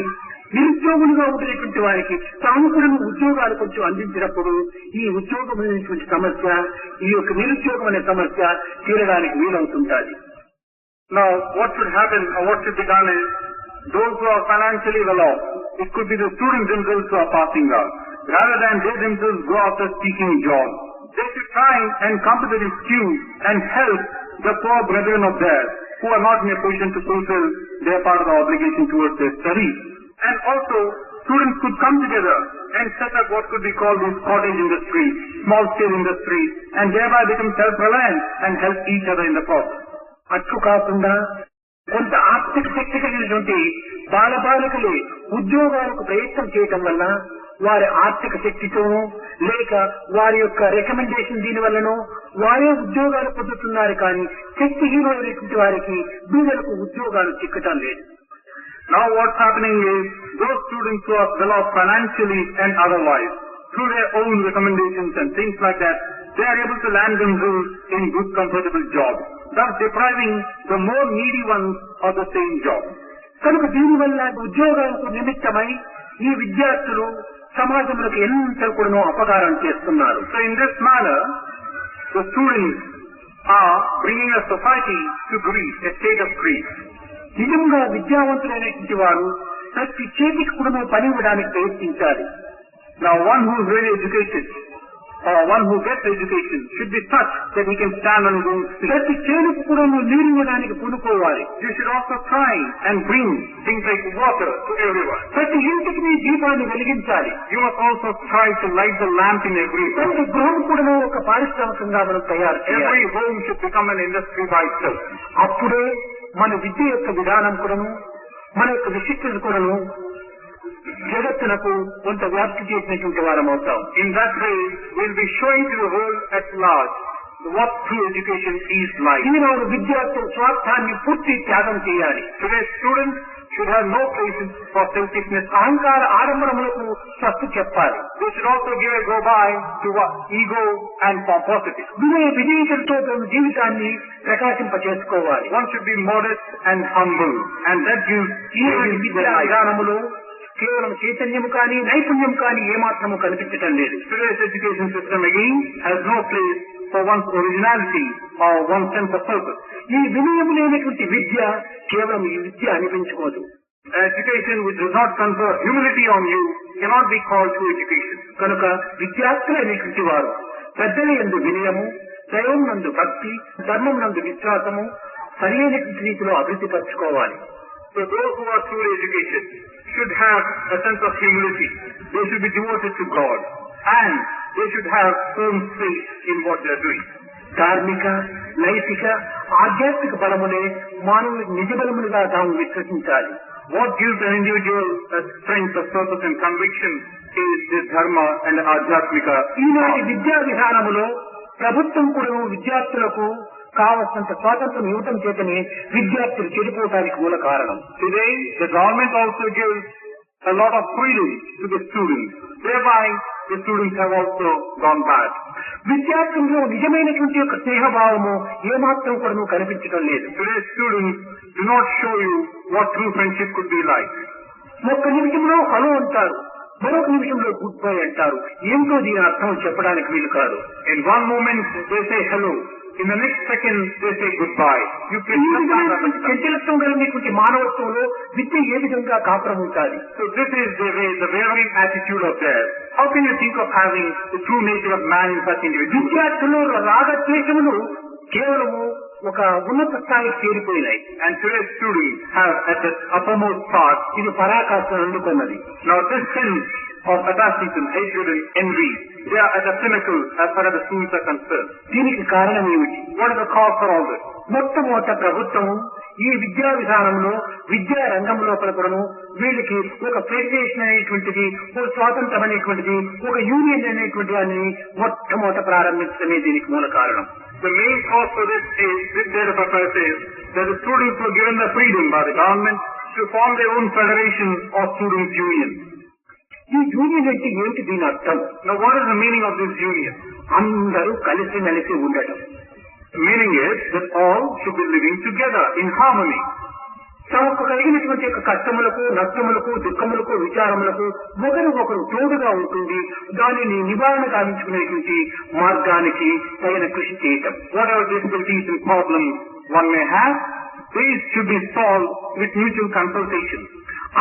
నిరుద్యోగులుగా ఉండినటువంటి వారికి తాము కూడా ఉద్యోగాలు కొంచెం అందించినప్పుడు ఈ ఉద్యోగం అనేటువంటి సమస్య ఈ యొక్క నిరుద్యోగం అనే సమస్య తీరడానికి వీలవుతుంటాది. Now what should happen or what should be done is those who are financially well off, it could be the students themselves who are passing out. Rather than they themselves go after seeking jobs, they should try and come to the rescue and help the poor brethren of theirs who are not in a position to fulfill their part of the obligation towards their studies. And also, students could come together and set up what could be called this cottage industry, small scale industry, and thereby become self-reliant and help each other in the process. అట్లు కాకుండా కొంత ఆర్థిక శక్తి కలిగినటువంటి బాలబాలికలే ఉద్యోగాలకు ప్రయత్నం చేయటం వల్ల వారి ఆర్థిక శక్తితోనూ లేక వారి యొక్క రికమెండేషన్ దీని వల్లనో వారే ఉద్యోగాలు పొందుతున్నారు కానీ శక్తిహీనమైనటువంటి వారికి బీదలకు ఉద్యోగాలు చిక్కటం లేదు. Now what's happening is those students who are well off financially and otherwise, through their own recommendations and things like that, they are able to land themselves in good comfortable jobs, thus depriving the more needy ones of the same job. కనుక దీనివల్ల ఉద్యోగాలకు నిమిత్తమై ఈ విద్యార్థులు సమాజంలోకి ఎంత కూడా అపకారం చేస్తున్నారు. So in this manner, the students are bringing a society to grief, a state of grief. నిజంగా విద్యావంతులైనటువంటి వారు ప్రతి చేతికి కూడా పని ఇవ్వడానికి ప్రయత్నించాలి. Now one who is really educated or one who gets education should be such that he can stand on his own feet. ప్రతి చేతికి కూడా నీరు ఇవ్వడానికి పూనుకోవాలి. You should also try and bring things like water to everyone. ప్రతి ఇంటికి నీ దీపాన్ని వెలిగించాలి. You must also try to light the lamp in every home. ప్రతి గృహం కూడా ఒక పారిశ్రామికంగా మనం తయారు చేయాలి. Every home should become an industry by itself. అప్పుడే మన విద్య యొక్క విధానం కూడాను మన యొక్క విశిష్టత కూడాను జగత్తునకు కొంత వ్యాప్తి చేసినటువంటి వారం అవుతాం. In that way, we'll be showing to the world at large what true education is like. ఈనాడు విద్యార్థులు స్వార్థాన్ని పూర్తి త్యాగం చేయాలి. Today's students should have no places for selfishness. అహంకార ఆడంబరములకు స్వస్తి చెప్పాలి. They should also give a go-by to ego and pomposity. విజయతతో జీవితాన్ని ప్రకాశింపచేసుకోవాలి. One should be modest and humble, and that gives ఈ విద్యా విధానములో కేవలం చైతన్యము కానీ నైపుణ్యం కానీ ఏమాత్రము కనిపించటం లేదు. Today's education system again has no place for one's originality or one's sense of purpose. ఈ వినయము లేనటువంటి విద్య కేవలం ఈ విద్య అనిపించుకోదు. Education which does not confer humility on you cannot be called true education. కనుక విద్యార్థులైనటువంటి వారు పెద్దల యందు వినయము, దైవం నందు భక్తి, ధర్మం నందు విశ్వాసము సరైనటువంటి రీతిలో అభివృద్ధి పరచుకోవాలి. So those who are truly educated should have a sense of humility. They should be devoted to God, and they should have firm faith in what they are doing. ధార్మిక, నైతిక, ఆధ్యాత్మిక బలమునే మానవునికి నిజ బలములుగా తాము విశ్వసించాలి. What gives an individual a strength of purpose and conviction is the dharma and the adhyatmika. ఈనాటి విద్యా విధానములో ప్రభుత్వం కూడా విద్యార్థులకు కావలసినంత స్వాతంత్రం ఇవ్వటం చేతనే విద్యార్థులు చెడిపోవడానికి మూల కారణం. Today, the government also gives a lot of freedom to the students. Thereby, the students have also gone bad. విద్యార్థుల్లో నిజమైనటువంటి యొక్క స్నేహభావము ఏమాత్రం కూడా కనిపించడం లేదు. Today's students do not show you what true friendship could be like. ఒక్క నిమిషంలో hello అంటారు, మరొక నిమిషంలో గుడ్ బై అంటారు. ఏమిటో దీని అర్థం చెప్పడానికి వీలు కాదు. In one moment they say hello, in the next second they say goodbye. You can చంచలత్వం కలిగినటువంటి మానవత్వంలో విద్య ఏ విధంగా కాపురం ఉంటుంది? So this is the varying attitude of theirs. How can you think of having the true nature of man in such individuals? విద్యార్థులు రాగద్వేషములు కేవలము ఒక ఉన్నత స్థాయికి చేరిపోయినాయి. And today's students have at the uppermost part ఇది పరాకాష్ఠను అందుకున్నది. Now this sin of attachment, hatred and envy, they are at the pinnacle as far as the students are concerned. దీనికి కారణం ఏమిటి? What is the cause for all this? మొట్టమొదట ప్రభుత్వం ఈ విద్యా విధానంలో విద్యా రంగం లోపల కూడాను వీళ్ళకి ఒక ఫెడరేషన్ అనేటువంటిది, ఒక స్వాతంత్రం అనేటువంటిది, ఒక యూనియన్ అనేటువంటి దాన్ని మొట్టమొదట ప్రారంభించడమే దీనికి మూల కారణం. The main cause for this is, this date of affairs is, that the students were given the freedom by the government to form their own federation or students' union. ఈ యూనియన్ అంటే ఏమిటి దీని అర్థం? Now what is the meaning of this union? అందరూ కలిసి మెలిసి ఉండటం. The meaning is that all should be living together in harmony. తమకు కలిగినటువంటి యొక్క కష్టములకు, నష్టములకు, దుఃఖములకు, విచారములకు ఒకరు తోడుగా ఉంటుంది. దానిని నివారణ గావించుకునేటువంటి మార్గానికి తగిన కృషి చేయటం. Whatever difficulties and problems one may have, these should be solved with mutual consultation.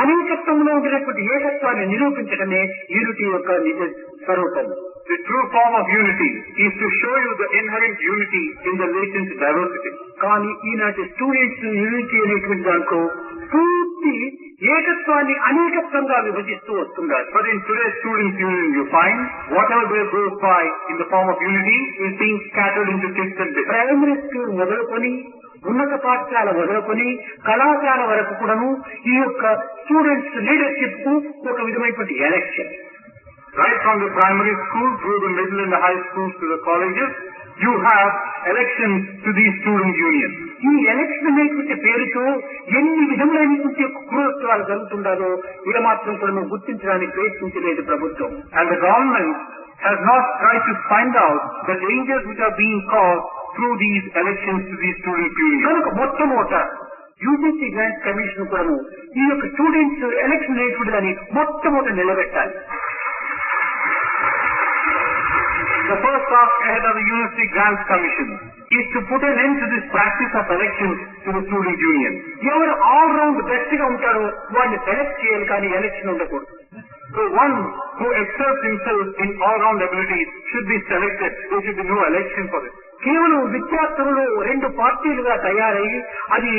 అనేకత్వంలో ఉండినటువంటి ఏకత్వాన్ని నిరూపించడమే యూనిటీ యొక్క నిజ స్వరూపం. The true form of unity is to show you the inherent unity in the latent diversity. కానీ ఈనాటి students unity అనేటువంటి దాంట్లో పూర్తి ఏకత్వాన్ని అనేకత్వంగా విభజిస్తూ వస్తున్నారు. But in today's students' union you find whatever they goes by in the form of unity is being scattered into bits and bits. Primary school మొదలుకొని ఉన్నత పాఠశాల మొదలుకొని కళాశాల వరకు కూడాను ఈ యొక్క స్టూడెంట్స్ లీడర్షిప్ కు ఒక విధమైనటువంటి election. Right from the primary school through the middle and the high schools to the colleges, you have elections to these student unions. ఈ ఎలక్షన్ అనేటువంటి పేరుతో ఎన్ని విధములైనటువంటి క్రూరత్వాలు జరుగుతుండాలో ఏమాత్రం కూడా గుర్తించడానికి ప్రయత్నించలేదు ప్రభుత్వం. And the government has not tried to find out the dangers which are being caused through these elections to these student unions. కనుక మొట్టమొదట యూజీసీ గ్రాంట్ కమిషన్ కూడాను ఈ యొక్క స్టూడెంట్స్ ఎలక్షన్ అనేటువంటి దాన్ని మొట్టమొదట నిలబెట్టాలి. The first task ahead of the University Grants Commission is to put an end to this practice of elections to the student union. ఎవరు ఆల్ రౌండ్ బెస్ట్ గా ఉంటారో వాడిని సెలెక్ట్ చేయాలి, కానీ ఎలక్షన్ ఉండకూడదు. So one who excels himself in all-round abilities should be selected. There should be no election for it. కేవలం విద్యార్థులలో రెండు పార్టీలుగా తయారై అది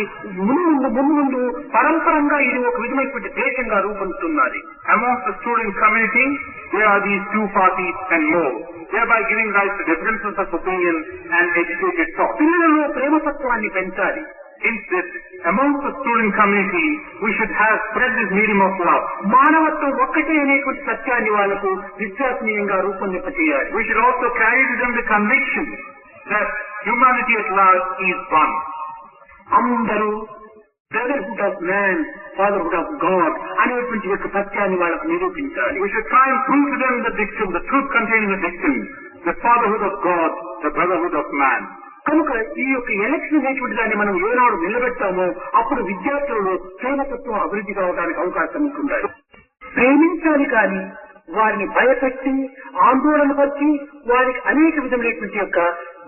ముందు పరంపరంగా ఇది ఒక విధమైనటువంటి దేశంగా రూపొందుతున్నది. Amongst the student community, there are these two parties and more, thereby giving rise to differences of opinion and educated thought. పిల్లలలో ప్రేమతత్వాన్ని పెంచాలి. Instead, amongst the student community, we should have spread this medium of love. మానవత్వం ఒక్కటే అనేటువంటి సత్యాన్ని వాళ్లకు విశ్వసనీయంగా రూపొందింపచేయాలి. We should also carry to them the conviction that humanity at large is one. అందరూ brotherhood of man, fatherhood of God అనేటువంటి యొక్క సత్యాన్ని వాళ్ళకు నిరూపించాలి. We should try and prove to them the dictum, the truth contained in the dictum, the fatherhood of God, the brotherhood of man. కనుక ఈ యొక్క election అనేటువంటి దాన్ని మనం ఏనాడు నిలబెట్టామో అప్పుడు విద్యార్థులలో ప్రేమతత్వం అభివృద్ధి కావడానికి అవకాశం ఉంటుంది. ప్రేమించాలి కానీ వారిని భయపెట్టి ఆందోళన పరిచి వారికి అనేక విధమైనటువంటి యొక్క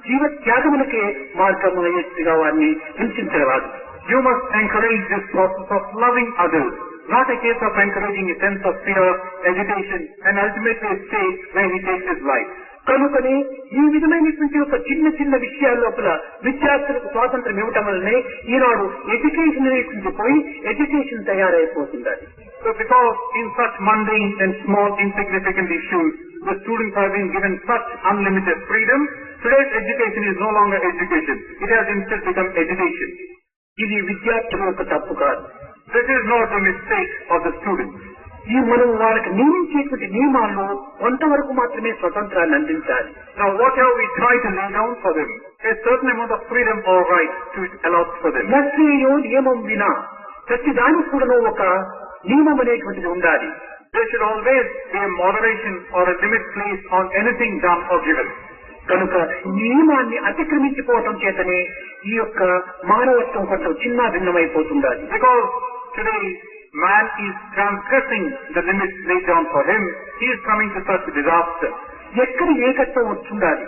జీవ త్యాగములకే మార్గం అయ్యేట్టుగా వారిని హింసించరాదు. You must encourage this process of loving others, not a case of encouraging a sense of fear, agitation, and ultimately a state where he takes his life. కనుకని ఈ విధమైనటువంటి ఒక చిన్న చిన్న విషయాల లోపల విద్యార్థులకు స్వాతంత్రం ఇవ్వటం వల్లనే ఈనాడు ఎడ్యుకేషన్ అనేటువంటి పోయి ఎడ్యుకేషన్ తయారైపోతుంది. So because in such mundane and small insignificant issues, the students have been given such unlimited freedom, today's education is no longer education. It has instead become education. ఇది విద్యార్థుల యొక్క తప్పు కాదు. This is not a mistake of the students. ఈ మనం వాళ్ళకి నియమించేటువంటి నియమాల్లో కొంతవరకు మాత్రమే స్వతంత్రాన్ని అందించాలి. Now whatever we try to lay down for them, a certain amount of freedom or right to allow for them. నశ్రేయో నియమం వినా ప్రతి దానికి కూడా ఒక నియమం అనేటువంటిది ఉండాలి. There should always be a moderation or a limit placed on anything done or given. కనుక నియమాన్ని అతిక్రమించిపోవటం చేతనే ఈ యొక్క మానవత్వం కొంచెం చిన్న భిన్నమైపోతుండాలి. Because today man is transgressing the limits laid down for him, he is coming to such disaster. ఎక్కడ ఏకత్వం వస్తుండాలి.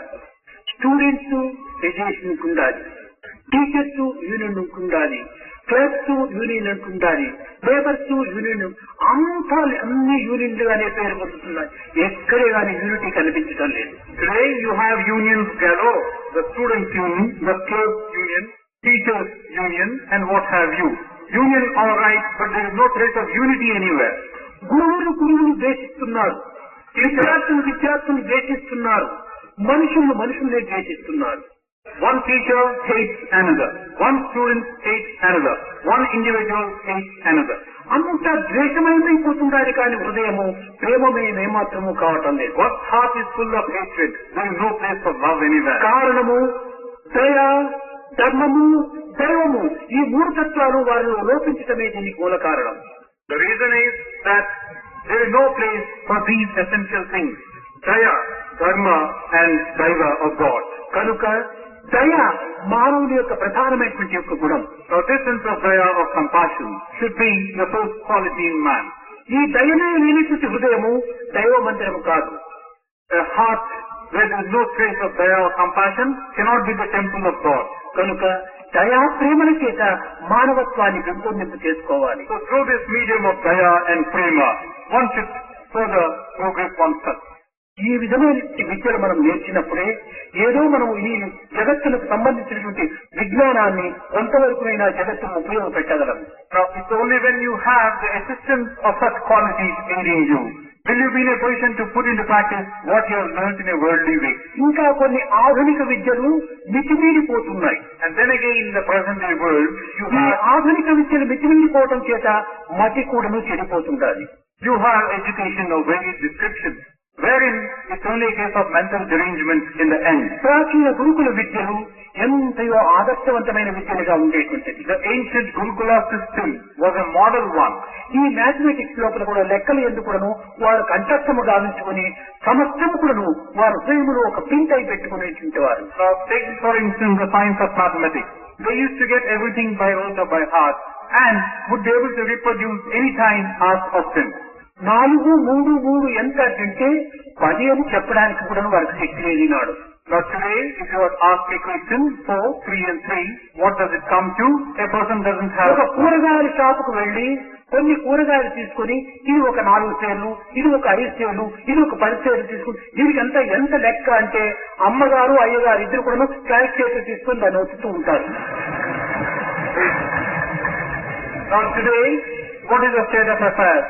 స్టూడెంట్స్ ఫెడరేషన్ ఉండాలి, టీచర్స్ యూనియన్ ఉండాలి, క్లబ్స్ యూనియన్ ఉండాలి, లేబర్స్ యూనియన్, అంతా అన్ని యూనియన్లు అనే పేరు పొందుతున్నాయి. ఎక్కడే కానీ యూనిటీ కనిపించడం లేదు. Today you have unions galore, the students union, the clerks union, teachers union, and what have you. Union all right, but there is no trace of unity anywhere. గురువులు ద్వేషిస్తున్నారు, విద్యార్థులు ద్వేషిస్తున్నారు, మనుషుల్ని ద్వేషిస్తున్నారు. One teacher hates another, one student hates another, one individual hates another. అంతా ద్వేషమైపోతుండాలి కానీ హృదయము ప్రేమమేమాత్రము కావటం లేదు. What heart is full of hatred? There is no place for love anywhere. కారణము దయ, ధర్మము, దైవము, ఈ మూడు తత్వాలు వారిలో లోపించటమే దీనికి మూల కారణం. The reason is that there is no place for these essential things, daya, dharma and daiva of God. కనుక దయ మానవుని యొక్క ప్రధానమైనటువంటి యొక్క గుణం. Now this sense of daya, of compassion, should be the first quality in man. ఈ దయనే లేనిటువంటి హృదయము దైవ మందిరము కాదు. A heart where there is no trace of daya or compassion cannot be the temple of God. కనుక దయా ప్రేమల చేత మానవత్వాన్ని పెంపొందింపు చేసుకోవాలి. So through this medium of daya and prema, one should further progress oneself. ఈ విధమైన విద్యలు మనం నేర్చినప్పుడే ఏదో మనం ఈ జగత్తులకు సంబంధించినటువంటి విజ్ఞానాన్ని కొంతవరకునైనా జగత్తును ఉపయోగపెట్టగలం. Now it's only when you have the assistance of such qualities aiding you will you be in a position to put into practice what you have learned in a worldly way. ఇంకా కొన్ని ఆధునిక విద్యలు మితిమీరిపోతున్నాయి. And then again in the present day world ఈ ఆధునిక విద్యలు మితిమీరిపోవడం చేత మతి కూడాను చెడిపోతుండాలి. you have education of various descriptions, wherein it's only a case of mental derangement in the end. ప్రాచీన గురుకుల విద్యలు ఎంతయో ఆదర్శవంతమైన విద్యలుగా ఉండేటువంటిది. The ancient Gurukula system was a model one. ఈ మ్యాథమెటిక్స్ లోపల కూడా లెక్కలు ఎందుకును వారు కంఠస్థము గావించుకుని సమస్తము కూడాను వారు హృదయములో ఒక ప్రింట్ అయి పెట్టుకునేటువంటి వారు. Now take for instance the science of mathematics. They used to get everything by rote or by heart and would be able to reproduce any time asked of them. 4, 3, 3 ఎంత అంటే 10 అని చెప్పడానికి కూడా వారికి శక్తి లేదు నాడు. Now today, if you were asked a question, 4, 3 and 3, what does it come to? A person doesn't have. ఒక కూరగాయల షాపుకు వెళ్లి కొన్ని కూరగాయలు తీసుకుని ఇది ఒక 4 సేర్లు, ఇది ఒక 5 సేర్లు, ఇది ఒక 10 సేర్లు తీసుకుని దీనికి అంతా ఎంత లెక్క అంటే అమ్మగారు అయ్యగారు ఇద్దరు కూడా క్యాల్కులేటర్ తీసుకుని దాన్ని వచ్చుతూ ఉంటారు. Now today, what is the state of affairs?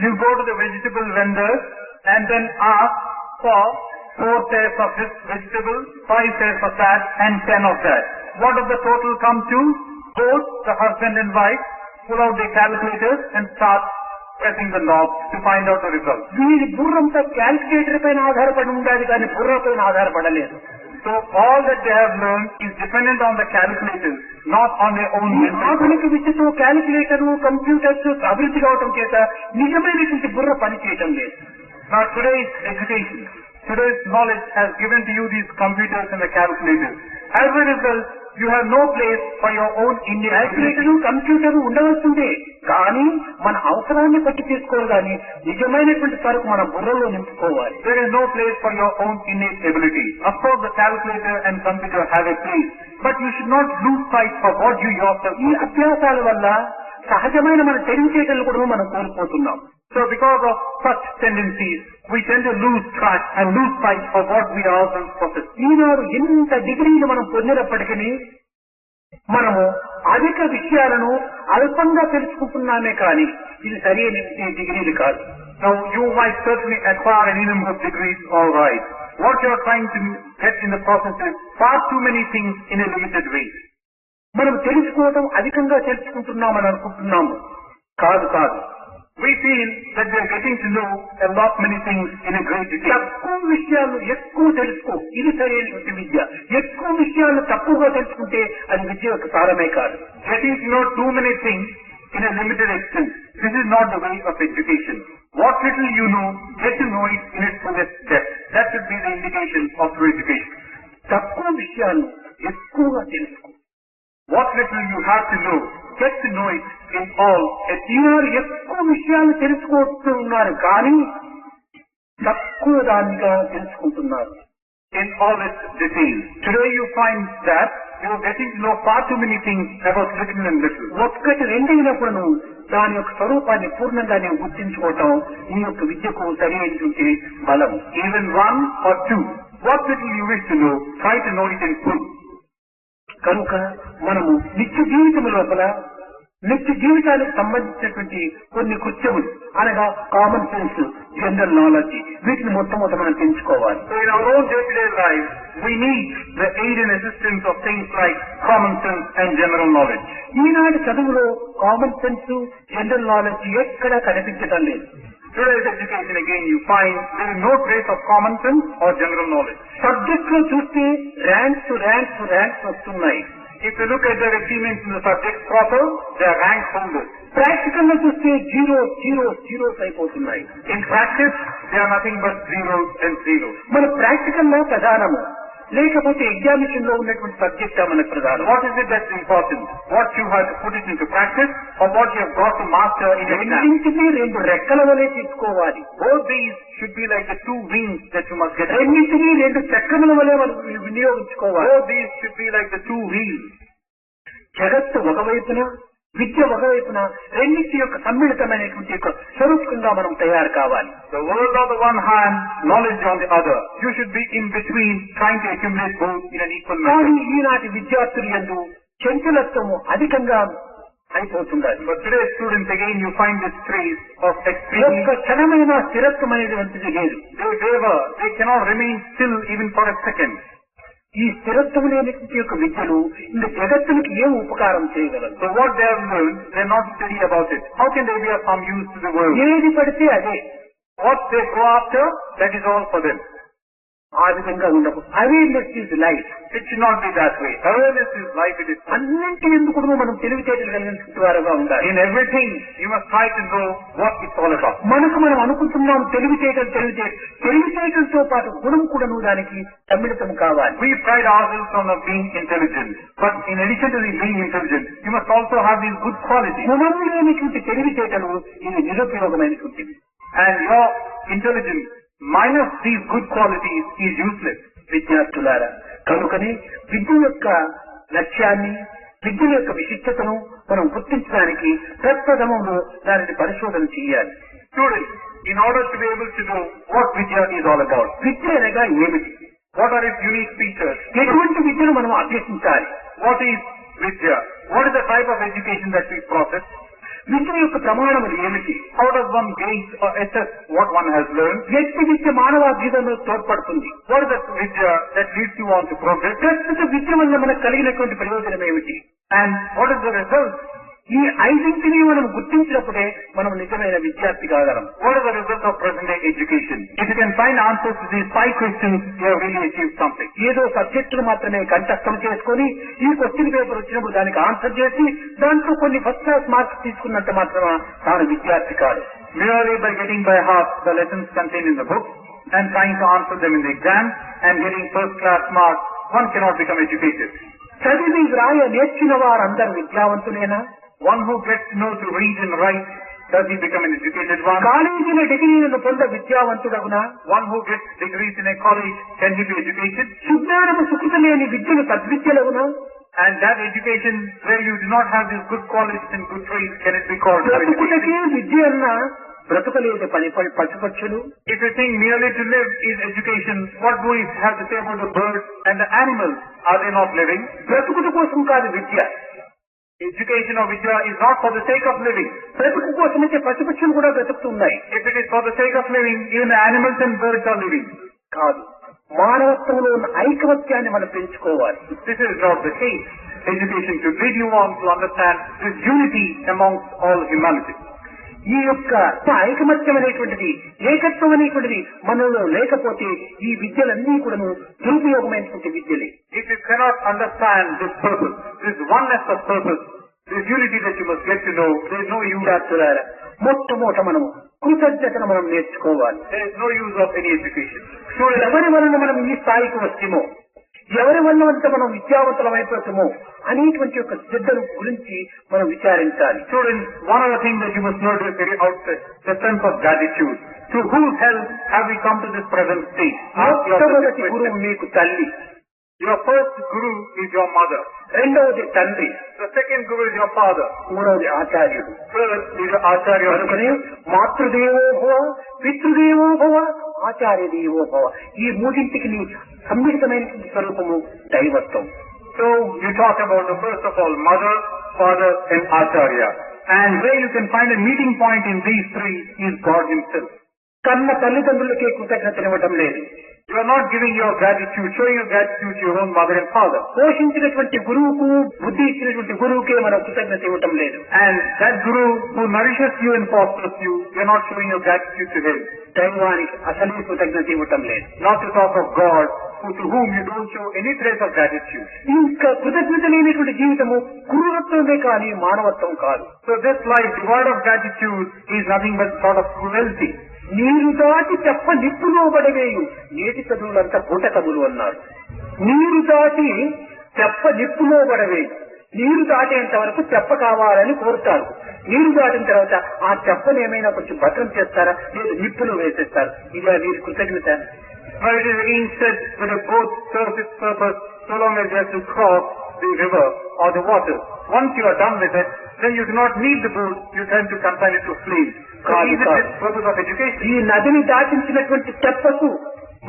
You go to the vegetable vendor and then ask for 4 shares of this vegetable, 5 shares of that and 10 of that. What does the total come to? Both the husband and wife pull out their calculators and start pressing the knob to find out the result. వీరి బుర్రంతా calculator పైన ఆధారపడి ఉండాలి కానీ బుర్ర పైన ఆధారపడలేదు. So all that they have learned is dependent on the calculators, not on their own mental. ఆధునిక విద్యతో calculator, computers అభివృద్ధి కావడం చేత నిజమైనటువంటి బుర్ర పనిచేయటం లేదు. Now today's education, today's knowledge has given to you these computers and the calculators. As a result, you have no place for your own Indian calculator, computer ఉండవలసిందే కానీ మన అవసరాన్ని బట్టి తీసుకోవాలి కానీ నిజమైనటువంటి సరుకు మన బుర్రలో నింపుకోవాలి. There is no place for your own innate ability. Of course, the calculator and computer have a place, but you should not lose sight of what you yourself. ఈ అభ్యాసాల వల్ల సహజమైన మన తెలివితేటలు కూడా మనం కోల్పోతున్నాం. So because of such tendencies, we tend to lose track and lose sight of what we ourselves possess. ఈనాడు ఎంత డిగ్రీలు మనం పొందినప్పటికీ మనము అధిక విషయాలను అల్పంగా తెలుసుకుంటున్నామే కానీ ఇది సరైన డిగ్రీలు కాదు. Now you might certainly acquire any number of degrees, all right. What you are trying to get in the process is far too many things in a limited way. మనం తెలుసుకోవడం అధికంగా తెలుసుకుంటున్నామని అనుకుంటున్నాము. కాదు కాదు. We feel that we are getting to know a lot many things in a great detail. తక్కువ విషయాలు ఎక్కువ తెలుసుకో, ఇది సరైనటువంటి విద్య. ఎక్కువ విషయాలు తక్కువగా తెలుసుకుంటే అది విద్య యొక్క సారమే కాదు. Getting to know too many things in a limited extent. This is not the way of education. What little you know, get to know it in its fullest depth. That should be the indication of true education. తక్కువ విషయాలు ఎక్కువగా తెలుసుకో. What little you have to know, get to know it in all. ఈనాడు ఎక్కువ విషయాలు తెలుసుకుంటున్నారు కానీ తక్కువ దానిగా తెలుసుకుంటున్నారు. In all its details. Today you find that you are getting to know far too many things about little and little. ఒక్కటి రెండైనప్పుడు దాని యొక్క స్వరూపాన్ని పూర్ణంగా నేను గుర్తించుకోవటం ఈ యొక్క విద్యకు సరైనటువంటి బలం. Even one or two. What little you wish to know, try to know it in full. కనుక మనము నిత్య జీవితం లోపల నిత్య జీవితానికి సంబంధించినటువంటి కొన్ని కృత్యములు అనగా కామన్ సెన్స్, జనరల్ నాలెడ్జ్, వీటిని మొట్టమొదట మనం పెంచుకోవాలి. So in our own day-to-day life, we need the aid and assistance of things like common sense and general knowledge. ఈనాడు చదువులో కామన్ సెన్స్, జనరల్ నాలెడ్జ్ ఎక్కడా కనిపించడం లేదు. Today's education again you find there is no trace of common sense or general knowledge. Subject లో చూస్తే ranks వస్తున్నాయి. If you look at their achievements in the subjects proper, they are rank holders. Practical లో చూస్తే zeros అయిపోతున్నాయి. In practice, they are nothing but zeros and zeros. మన practical లో ప్రధానము, లేకపోతే ఎగ్జామినేషన్ లో ఉన్నటువంటి సబ్జెక్ట్ మనకు ప్రధానం. What is it that's important? What you have to put it into practice or what you have got to master in exam? రెండింటినీ రెండు రెక్కల వలె తీసుకోవాలి. Both these should be like the two wings that you must get. రెండింటినీ రెండు చక్రముల వలె మనం వినియోగించుకోవాలి. Both these should be like the two wheels. జగత్తు ఒకవైపున, విద్య ఒకవైపున, రెండింటి యొక్క సమ్మిళితమైనటువంటి యొక్క స్వరూపంగా మనం తయారు కావాలి. The world on the one hand, knowledge on the other. You should be in between, trying to accumulate both in an equal కానీ measure. ఈనాటి విద్యార్థులు యందు చంచలత్వము అధికంగా అయిపోతున్నది. But today's students again you find this trace of extreme. ఒక్క క్షణమైన స్థిరత్వం అనేటువంటిది లేదు. They waver. They cannot remain still even for a second. ఈ స్థిరత్వం లేనటువంటి యొక్క విద్యలు ఇంక జగత్తునికి ఏం ఉపకారం చేయగలరు? So what they have learned, they are not steady about it. How can they be of some use to the world? ఏది పడితే అదే. What they go after, that is all for them. ఆ విధంగా ఉండకు. Awareness is life. It should not be that way. Awareness is life it is. అన్నింటి ఎందుకు మనం తెలివితేటలు కలిగినటువంటి వారుగా ఉండాలి. In everything, you must try to know what it's all about. మనం అనుకుంటున్నాం తెలివితేటలతో పాటు గుణం కూడాను దానికి సమ్మిళితం కావాలి. We pride ourselves on being intelligent. But in addition to being intelligent, you must also have these good qualities. గుణం లేనిటువంటి తెలివితేటలు ఇది నిరుపయోగమైనటువంటివి. And your intelligence minus these good qualities is useless. విద్యార్థులారా, కనుకనే విద్య యొక్క లక్ష్యాన్ని, విద్య యొక్క విశిష్టతను మనం గుర్తించడానికి ప్రప్రథమంలో దానిని పరిశోధన చేయాలి. Students, in order to be able to know what Vidya is all about, విద్య అనగా ఏమిటి? what are its unique features, ఎటువంటి విద్యను మనం అభ్యసించాలి? what is Vidya, what is the type of education that we process, విద్య యొక్క ప్రమాణములు ఏమిటి? how does one gauge or assess what one has learned, వ్యక్తి విద్య మానవాభ్యుదయంలో తోడ్పడుతుంది. what is the Vidya that leads you on to progress, ప్రస్తుత విద్య వల్ల మనకు కలిగినటువంటి ప్రయోజనం ఏమిటి? and what is the result. ఈ ఐదింటిని మనం గుర్తించినప్పుడే మనం నిజమైన విద్యార్థి కాగలం. What is the result of present day education? If you can find answers to these 5 questions, you have really achieved something. ఏదో సబ్జెక్టులు మాత్రమే కంఠస్థం చేసుకొని ఈ క్వశ్చన్ పేపర్ వచ్చినప్పుడు దానికి ఆన్సర్ చేసి దాంట్లో కొన్ని ఫస్ట్ క్లాస్ మార్క్స్ తీసుకున్నంత మాత్రమే తాను విద్యార్థి కాదు. Merely by getting by heart the lessons contained in the book and trying to answer them in the exam and getting first class marks, one cannot become educated. చదివి వ్రాయ నేర్చిన వారందరూ విద్యావంతులేనా? One who gets to know to read and write, does he become an educated one? కాలేజీల డిగ్రీలను పొంద విద్యావంతుడగునా? One who gets degrees in a college, can he be educated? సుజ్ఞానము సుఖిత లేని విద్యను సద్విద్యలగునా? And that education where you do not have these good qualities and good traits, can it be called education? బ్రతుకుటకే విద్య అన్నా బ్రతుకలేదు పశుపక్షులు. If you think merely to live is education, what do we have to say about the birds and the animals? Are they not living? బ్రతుకుట కోసం కాదు విద్య. Education or Vidya is not for the sake of living. బ్రతుకు కోసమైతే పశుపక్షులు కూడా బ్రతుకుతున్నాయి. If it is for the sake of living, even the animals and birds are living. కాదు, మానవత్వంలో ఉన్న ఐకమత్యాన్ని మనం పెంచుకోవాలి. This is not the case. Education should lead you on to understand this unity amongst all humanity. ఈ యొక్క ఐకమత్యం అనేటువంటిది, ఏకత్వం అనేటువంటిది మనలో లేకపోతే ఈ విద్యలన్నీ కూడా దురుపయోగమైనటువంటి విద్యలే. If you cannot understand this purpose, this oneness of purpose, this unity that you must get to know, there is no use. విద్యార్థులారా, మొట్టమొదట మనం కృతజ్ఞతను మనం నేర్చుకోవాలి. There is no use of any education. ఎవరి వలన మనం ఈ స్థాయికి వచ్చామో, ఎవరి వల్ల మనం విద్యావంతులం అయిపోతామో అనేటువంటి యొక్క శ్రద్ధను గురించి మనం విచారించాలి. Students, one of the things that you must know at the very outset, the sense of gratitude. To whose help have we come to this present state? మొట్టమొదటి గురువు మీకు తల్లి. Your first guru is your mother. రెండవది తండ్రి. The second guru is your father. మూడవది ఆచార్యుడు. Third is your acharya. అనుకుని మాతృదేవో భవ, పితృదేవో భవ, ఆచార్య దేవో భవ, ఈ మూడింటికి సమ్మిళితమైన స్వరూపము దైవత్వం. So you talk about the first of all mother, father and acharya. And where you can find a meeting point in these three is God himself. కన్న తల్లిదండ్రులకే కృతజ్ఞతనివ్వటం లేదు. You are not giving your gratitude, showing your gratitude to your own mother and father. పోషించినటువంటి గురువుకు, బుద్ధి ఇచ్చినటువంటి గురువుకే మనం కృతజ్ఞత ఇవ్వటం లేదు. And that guru who nourishes you and fosters you, you are not showing your gratitude to him. దైవానికి అసలే కృతజ్ఞత ఇవ్వటం లేదు. Not to talk of God, to whom you don't show any trace of gratitude. ఇంకా కృతజ్ఞత లేనటువంటి జీవితము క్రూరత్వమే కానీ మానవత్వం కాదు. So this life devoid of gratitude is nothing but sort of cruelty. నీరు దాటి చెప్ప నిప్పులో పడవేయు నేటి చదువులంతా పూట కదులు అన్నారు. నీరు దాటి చెప్ప నిప్పులో పడవేయు. నీరు దాటేంత వరకు చెప్ప కావాలని కోరుతారు. నీరు దాటిన తర్వాత ఆ చెప్పను ఏమైనా కొంచెం భద్రం చేస్తారా, లేదు నిప్పులో వేసేస్తారు. ఇదే వీరి కృతజ్ఞత. But it is again said that a boat serves its purpose so long as you have to cross the river or the water. Once you are done with it, then you do not need the boat, you tend to confine it to flames. So even this purpose of education. ఈ నదిని దాటించినటువంటి చెప్పకు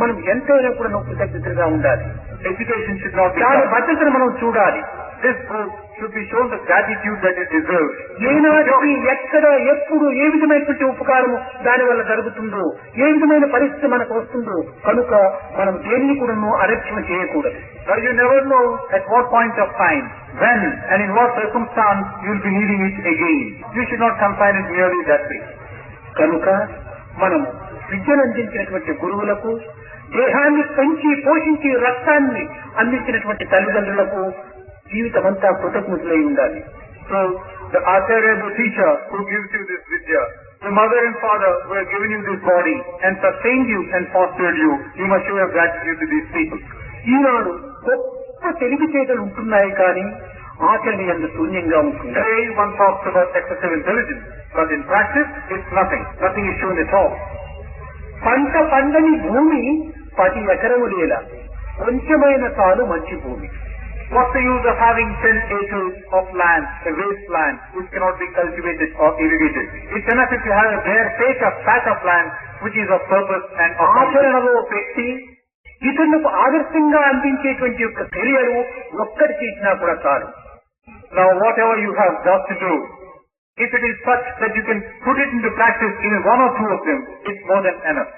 మనం ఎంతైనా కూడా కృతజ్ఞతగా ఉండాలి. Education should not be దాని భద్రతను మనం చూడాలి. This boat should be shown the gratitude that it deserves. ఏనాటికి ఎక్కడ ఎప్పుడు ఏ విధమైనటువంటి ఉపకారము దాని వల్ల జరుగుతుందో, ఏ విధమైన పరిస్థితి మనకు వస్తుందో కనుక మనం దేనిని కూడా అలక్ష్యం చేయకూడదు. But you never know at what point of time, when and in what circumstance you will be needing it again. You should not confine it merely that way. కనుక మనం విద్యను అందించినటువంటి గురువులకు, దేహాన్ని పెంచి పోషించి రక్తాన్ని అందించినటువంటి తల్లిదండ్రులకు జీవితమంతా కృతజ్ఞతలై ఉండాలి. So the acharya, the teacher who gives you this vidya, the mother and father who have given you this body and sustained you and fostered you, you must show your gratitude to these people. ఈనాడు గొప్ప తెలివితేటలు ఉంటున్నాయి కానీ ఆచరణ ఎంత శూన్యంగా ఉంటుంది. Today one talks about excessive intelligence, but in practice it's nothing. Nothing is shown at all. పంట పండని భూమి 10 ఎకరములేలా, కొంచెమైన తాను మంచి భూమి. What's the use of having 10 acres of land, a wasteland, which cannot be cultivated or irrigated? It's enough if you have a bare patch of land, which is of purpose and of ఆచరణలో పెట్టి ఇతరులకు ఆదర్శంగా అందించేటువంటి యొక్క చర్యలు ఒక్కటి చేసినా కూడా చాలు. Now whatever you have got to do, if it is such that you can put it into practice, even one or two of them, it's more than enough.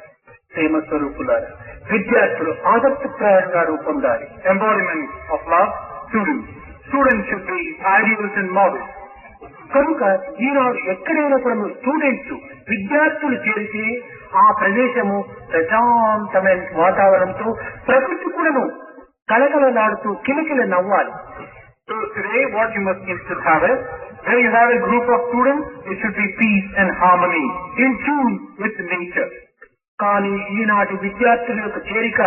ప్రేమ స్వరూపులారా, విద్యార్థులు ఆదర్శప్రాయంగా రూపొందాలి. Embodiment of love, students. Students should be ideals and models. కనుక ఈనాడు ఎక్కడైనా కూడా students, విద్యార్థులు చేరితే ఆ ప్రదేశము ప్రశాంతమైన వాతావరణంతో ప్రకృతి కూడాను కలకలలాడుతూ కిలకిల నవ్వాలి. So today what you must instead have is, when you have a group of students, it should be peace and harmony, in tune with nature. కానీ ఈనాటి విద్యార్థుల యొక్క చేరిక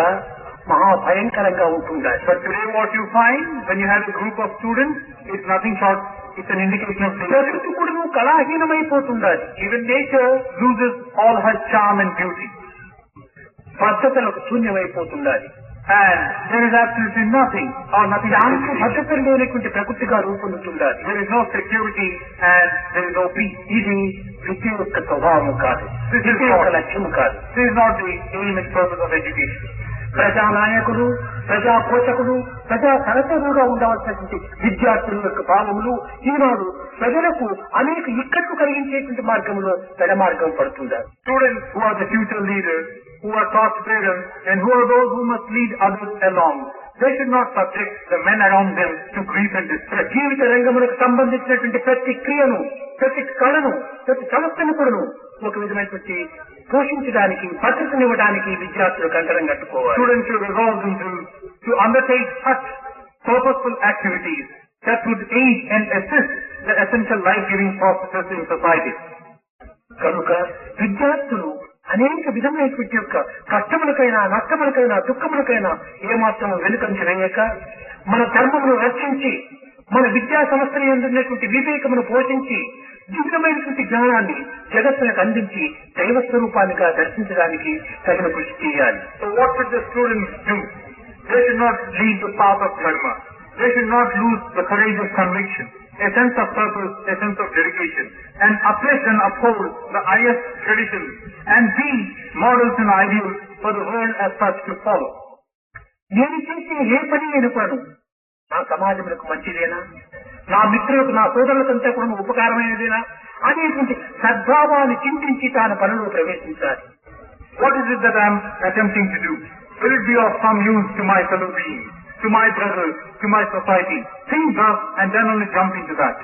మహాభయంకరంగా ఉంటుండాలి. But today what you find, when you have a group of students, it's nothing short, it's an indication of nature. ప్రకృతి కూడాను కళాహీనమైపోతుండాలి. Even nature loses all her charm and beauty. పద్ధతులకు శూన్యమైపోతుండాలి. And there is absolutely nothing or nothing. దాంట్లో భద్రత లేనటువంటి ప్రకృతిగా రూపొందుతుండాలి. There is no security and there is no peace. ఇది విద్య యొక్క స్వభావం కాదు, విద్య యొక్క లక్ష్యం కాదు. This is not the aim and purpose of education. ప్రజానాయకులు, ప్రజా పోషకులు, ప్రజా సరసరుగా ఉండవలసినటువంటి విద్యార్థుల యొక్క భావములు ఈనాడు ప్రజలకు అనేక ఇక్కట్లు కలిగించేటువంటి మార్గంలో పెడ మార్గం పడుతున్నారు. Students who are the future leaders, who are taught freedom, and who are those who must lead others along, they should not subject the men around them to grief and distress. జీవిత రంగములకు సంబంధించినటువంటి ప్రతి క్రియను, ప్రతి కళను, ప్రతి సంస్థను కూడాను ఒక విధమైనటువంటి పోషించడానికి, భద్రతనివ్వడానికి విద్యార్థులు కంకణం కట్టుకోవాలి. Students should resolve themselves to undertake such purposeful activities that would aid and assist the essential life-giving processes in society. కనుక విద్యార్థులు అనేక విధమైనటువంటి యొక్క కష్టములకైనా నష్టములకైనా దుఃఖములకైనా ఏమాత్రం వెనుకంజ వేయక మన ధర్మమును రక్షించి మన విద్యా సంస్థలు ఎందున్నటువంటి వివేకమును పోషించి దివ్యమైనటువంటి జ్ఞానాన్ని జగత్తులకు అందించి దైవ స్వరూపానిగా దర్శించడానికి తగిన కృషి చేయాలి. So what should the students do? They should not leave the path of dharma. They should not lose the courage of conviction, a sense of purpose, a sense of dedication, and uplift and uphold the highest traditions and be models and ideals for the world as such to follow. నేను చేసే ఏ పని అయినప్పుడు నా సమాజములకు మంచిదేనా, నా మిత్రులకు నా సోదరులకంతా కూడా ఉపకారమైనదేనా అనేటువంటి సద్భావాన్ని చింతించి తాను పనిలో ప్రవేశించాలి. What is it that I am attempting to do? Will it be of some use to my fellow beings, to my brothers, to my society? Think thus and then only jump into that.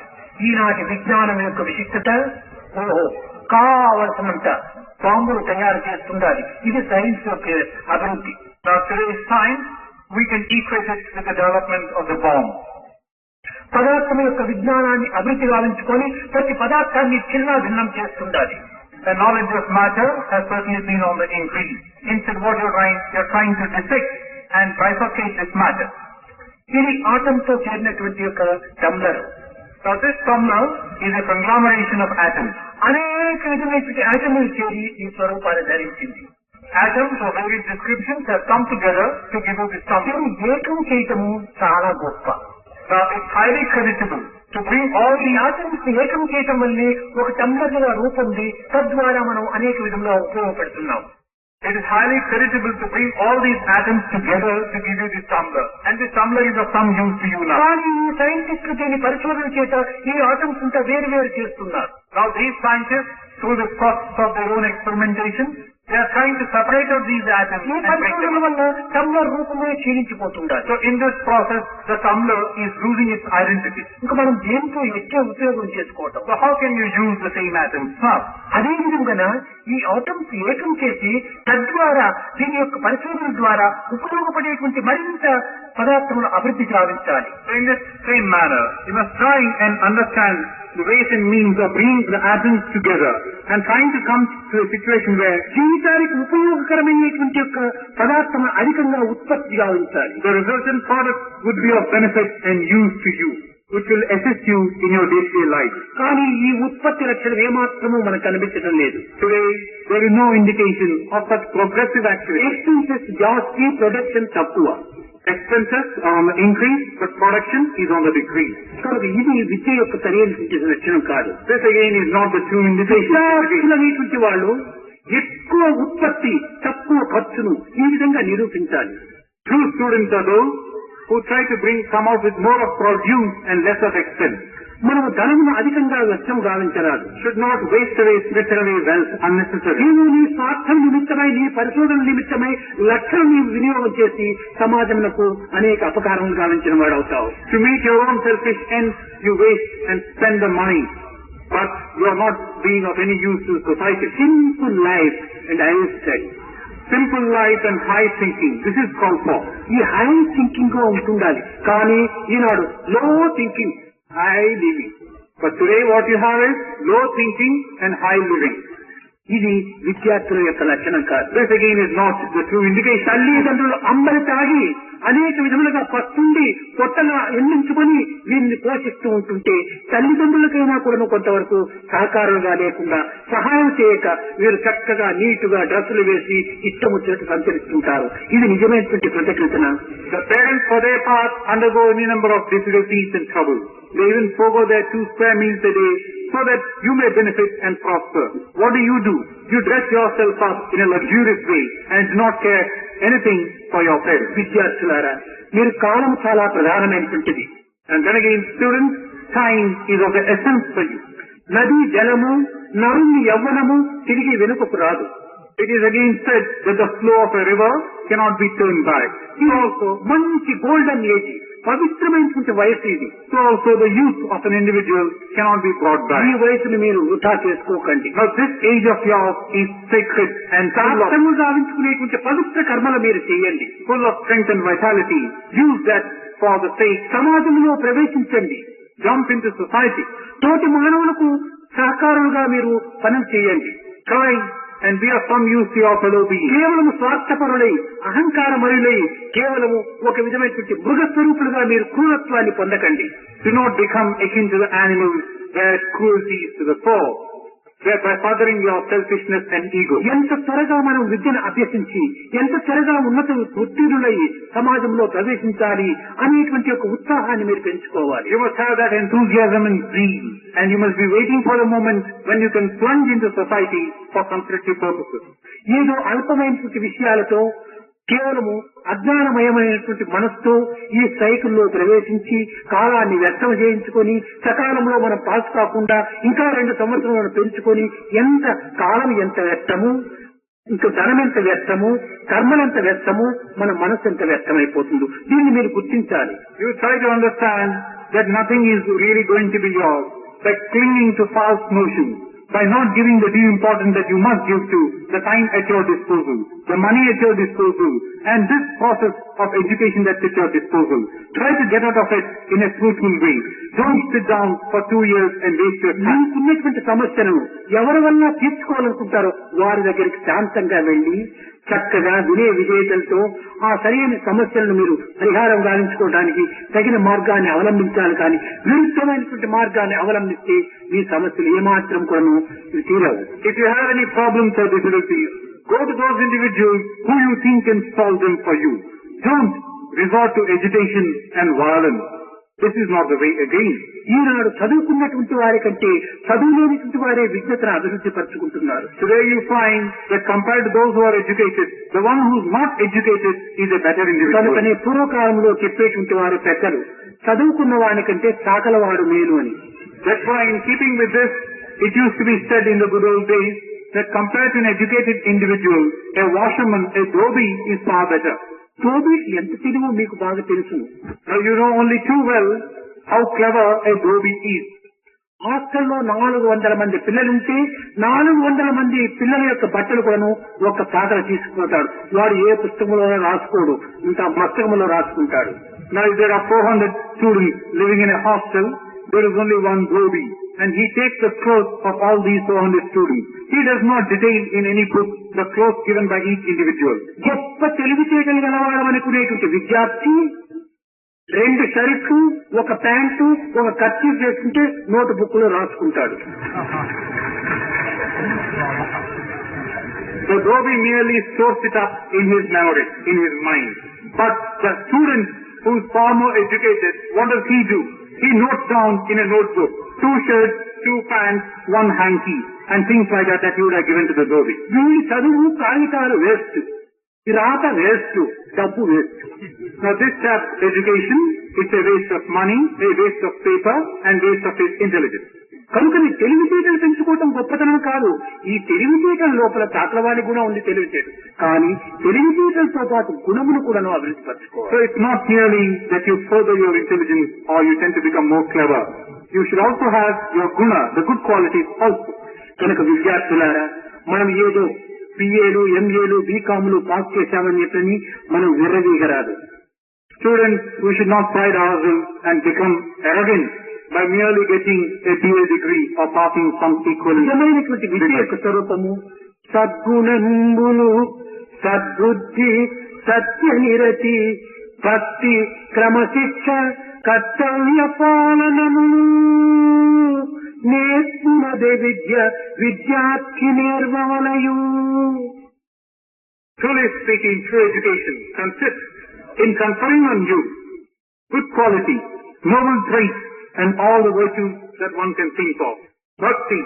ఈనాటి విజ్ఞానం యొక్క విశిష్టత కావలసినంత బాంబులు తయారు చేస్తుండాలి. ఇది science యొక్క అభివృద్ధి. Now today's science, we can equate it with the development of the bomb. పదార్థం యొక్క విజ్ఞానాన్ని అభివృద్ధి గావించుకొని ప్రతి పదార్థాన్ని చిన్న భిన్నం చేస్తుండాలి. The knowledge of matter has certainly been on the increase. Instead, what you're trying to dissect and bifurcate this matter. ఇది ఆటంతో చేరినటువంటి యొక్క tumbler. Now this tumbler is a conglomeration of atoms. అనేక విధమైనటువంటి ఆటములు చేరి ఈ స్వరూపాన్ని ధరించింది. Atoms of various descriptions have come together to give you this tumbler. ఏకం చేయటము చాలా గొప్ప. Now it's highly creditable to bring all ఈ ఆటమ్స్ ఏకం చేయటం వల్లే ఒక టంబ్లర్ గా రూపొంది తద్వారా మనం అనేక విధంగా ఉపయోగపడుతున్నాం. It is highly creditable to bring all these atoms together to give you this tumbler. And this tumbler is of some use to you now. కానీ ఈ సైంటిస్టులు దీని పరిశోధన చేత ఈ ఆటమ్స్ అంతా వేరు వేరు చేస్తున్నారు. Now these scientists, through the process of their own experimentation, they are trying to separate out these atoms ఈ and break పరిశోధన them up. వల్ల టంబ్లర్ రూపమే క్షీణించిపోతుండాలి. So in this process, the tumbler is losing its identity. ఇంకా మనం దేనితో ఎట్టే ఉపయోగం చేసుకోవటం. So how can you use the same atoms now? అదే విధంగా ఈ ఆటమ్స్ ఏకం చేసి తద్వారా దీని యొక్క పరిశోధన ద్వారా ఉపయోగపడేటువంటి మరింత పదార్థములు అభివృద్ధి సాధించాలి. So in this same manner, you must try and understand the ways and means of bringing the atoms together and trying to come to a situation where జీవితానికి ఉపయోగకరమైనటువంటి యొక్క పదార్థం అధికంగా ఉత్పత్తి గావించాలి. the resultant product would be of benefit and use to you, which will assist you in your day-to-day life. కానీ ఈ ఉత్పత్తి లక్షణం ఏమాత్రము మనకు కనిపించడం లేదు. Today, there is no indication of such progressive activity. Expenses Jasti, production తక్కువ. Expenses are on the increase, but production is on the decrease. కనుక ఇది విద్య యొక్క సరైన లక్షణం కాదు. This again is not the true indication. విద్యార్థులనేటువంటి వాళ్ళు ఎక్కువ ఉత్పత్తి తక్కువ ఖర్చును ఈ విధంగా నిరూపించాలి. True students are those who try to come out with more of produce and less of expense. మనము ధనమును అధికంగా వ్యర్థం గావించరాదు. Should not waste away wealth unnecessarily. నీవు నీ స్వార్థం నిమిత్తమై, నీ పరిశోధన నిమిత్తమై లక్షలు నీవు వినియోగం చేసి సమాజమునకు అనేక అపకారములు గావించిన వాడు అవుతావు. To meet your own selfish ends, you waste and spend the money, but you are not being of any use to society. Simple life and high study. Simple life and high thinking. This is called for. ఈ high thinking గా ఉంటుండాలి. కానీ ఈనాడు లో thinking, high living. But today what you have is low thinking and high living. ఇది విద్యార్థుల యొక్క లక్షణం కాదు. This again is not the true indication. తల్లిదండ్రులు అంబలి తాగి అనేక విధములుగా పస్తుండి పొట్టగా ఎండించుకొని వీరిని పోషిస్తూ ఉంటుంటే తల్లిదండ్రులకైనా కూడా కొంతవరకు సహకారంగా లేకుండా సహాయం చేయక వీరు చక్కగా నీటుగా డ్రెస్సులు వేసి ఇష్టం వచ్చినట్టు సంచరిస్తుంటారు. ఇది నిజమైనటువంటి కృతజ్ఞతన. The parents for their part undergo any number of difficulties and troubles. They even forego their 2 square meals a day so that you may benefit and prosper. What do? You dress yourself up in a luxurious way and do not care anything for your parents. విద్యార్థులారా, మీరు కాలం చాలా ప్రధానమైనటువంటిది. And then again, students, time is of the essence for you. నది జలము, నరుని యవ్వనము తిరిగి వెనుకకు రాదు. It is again said that the flow of a river cannot be turned back. ఇది also మంచి గోల్డెన్ ఏజ్, పవిత్రమైనటువంటి వయసు ఇది. So also the youth of an individual cannot be brought back. ఈ వయసును మీరు వృధా చేసుకోకండి. Now this age of yours is sacred and సార్థము గావించుకునేటువంటి పవిత్ర కర్మలు మీరు చేయండి. full of strength and vitality. Use that for the sake. సమాజంలో ప్రవేశించండి. Jump into society. తోటి మానవులకు సహకారులుగా మీరు పనులు చేయండి. Try and be of some use to your fellow beings. కేవలం స్వార్థపరులై అహంకారమయులై కేవలము ఒక విధమైనటువంటి మృగస్వరూపులుగా మీరు క్రూరత్వాన్ని పొందకండి. Do not become akin to the animals where cruelty is to the fore, by fathering your selfishness and ego. ఎంత త్వరగా మనం విద్యను అభ్యసించి ఎంత త్వరగా ఉన్నత ఉత్తీర్ణులై సమాజంలో ప్రవేశించాలి అనేటువంటి ఒక ఉత్సాహాన్ని మీరు పెంచుకోవాలి. You must have that enthusiasm and zeal, and you must be waiting for the moment when you can plunge into society for constructive purposes. ఏదో అల్పమైనటువంటి విషయాలతో కేవలము అజ్ఞానమయమైనటువంటి మనస్సుతో ఈ సైకిల్లో ప్రవేశించి కాలాన్ని వ్యర్థం చేయించుకొని సకాలంలో మనం పాస్ కాకుండా ఇంకా 2 సంవత్సరాలను పెంచుకొని ఎంత కాలం ఎంత వ్యర్థము, ఇంకా ధనం ఎంత వ్యర్థము, కర్మలెంత వ్యర్థము, మన మనస్సు ఎంత వ్యర్థమైపోతుందో దీన్ని మీరు గుర్తించాలి. You try to understand that nothing is really going to be yours by clinging to false notions, by not giving the due importance that you must give to the time at your disposal, the money at your disposal, and this process of education that's at your disposal. Try to get out of it in a fruitful way. Don't sit down for 2 years and waste your time. మీకున్నటువంటి సమస్యలను ఎవరి వల్ల తీర్చుకోవాలనుకుంటారో వారి దగ్గరికి శాంతంగా వెళ్లి చక్కగా వినయ విజేతలతో ఆ సరైన సమస్యలను మీరు పరిహారం గావించుకోవడానికి తగిన మార్గాన్ని అవలంబించాలి. కానీ విరుద్ధమైనటువంటి మార్గాన్ని అవలంబిస్తే మీ సమస్యలు ఏమాత్రం కూడా తీరవు. If you have any problems or difficulties, go to those individuals who you think can solve them for you. Don't resort to agitation and violence. This is not the way again. ఈనాడు చదువుకున్నటువంటి వారి కంటే చదువులేనిటువంటి వారే విజ్ఞతను అభివృద్ధి పరుచుకుంటున్నారు. Today you find that compared to those who are educated, the one who is not educated is a better individual. కనుకనే పూర్వకాలంలో చెప్పేటువంటి వారు పెద్దలు చదువుకున్న వాని కంటే చాకలవాడు మేలు అని. That's why in keeping with this, it used to be said in the good old days that compared to an educated individual, a washerman, a dhoti is far better. Dhobi ఎంత తెలివో మీకు బాగా తెలుసు. Now you know only too well how clever a dhoti is. హాస్టల్లో 400 మంది పిల్లలుంటే 400 మంది పిల్లల యొక్క బట్టలు కూడాను ఒక చాకల తీసుకుపోతాడు. వాడు ఏ పుస్తకంలో రాసుకోడు, ఇంకా మస్తకంలో రాసుకుంటాడు. Now if there are 400 students living in a hostel, there is only one dhoti, and he takes the clothes of all these 400 students. He does not detail in any book the clothes given by each individual. గొప్ప తెలివితేటలు గలవాడమనుకునేటువంటి విద్యార్థి 2 షర్ట్లు, ఒక pant, ఒక kerchief వేసుకుంటే note book లో రాసుకుంటాడు. The dhoti merely stores it up in his memory, in his mind. But the student who is far more educated, what does he do? He notes down in a notebook 2 shirts, 2 pants, 1 hanky, and things like that he would have given to the dhoti. వీడి చదువు కాగితాలు waste, రాత waste, డబ్బు waste. Now this chap's education, it's a waste of money, a waste of paper, and waste of his intelligence. కనుక నీ తెలివితేటలు పెంచుకోవటం గొప్పతనం కాదు. ఈ తెలివితేటల లోపల చాకలవాడి గుణం ఉంది తెలివితేటలు, కానీ తెలివితేటలతో పాటు గుణమును కూడా అభివృద్ధి పరచుకోవాలి. So it's not merely that you further your intelligence or you tend to become more clever. You should also have your guna, the good qualities also. కనుక విద్యార్థులారా, మనం ఏదో పిఏలు, ఎంఏలు, బీకాములు పాస్ చేశామని చెప్పని మనం విర్రవీగరాదు. Students, we should not pride ourselves and become arrogant by merely getting a BA degree or passing some equivalent. నిజమైనటువంటి విద్య యొక్క స్వరూపము సద్గుణంబులు, సద్బుద్ధి, సత్యనిరతి, భక్తి, క్రమశిక్ష, కర్తవ్య పాలనము నేర్పునదే విద్య విద్యార్థి నేర్వవలయు. Truly speaking, true education consists in conferring on you good quality, noble traits, and all the virtues that one can think of. Bhakti,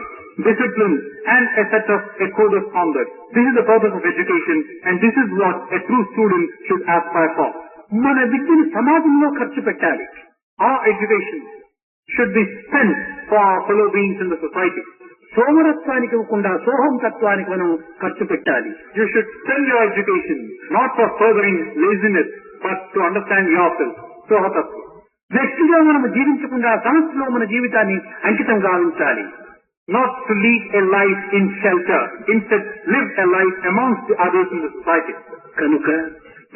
discipline, and a set of a code of conduct. This is the purpose of education, and this is what a true student should aspire for. మన విద్యను సమాజంలో ఖర్చు పెట్టాలి. Our education should be spent for our fellow beings in the society. సోమరత్వానికి ఇవ్వకుండా సోహం తత్వానికి మనం ఖర్చు పెట్టాలి. You should spend your education not for furthering laziness, but to understand yourself. Sohatattva. వ్యక్తిగా మనం జీవించకుండా సంస్థలో మన జీవితాన్ని అంకితం గావించాలి. Not to lead a life in shelter. Instead, live a life amongst the others in the society. కనుక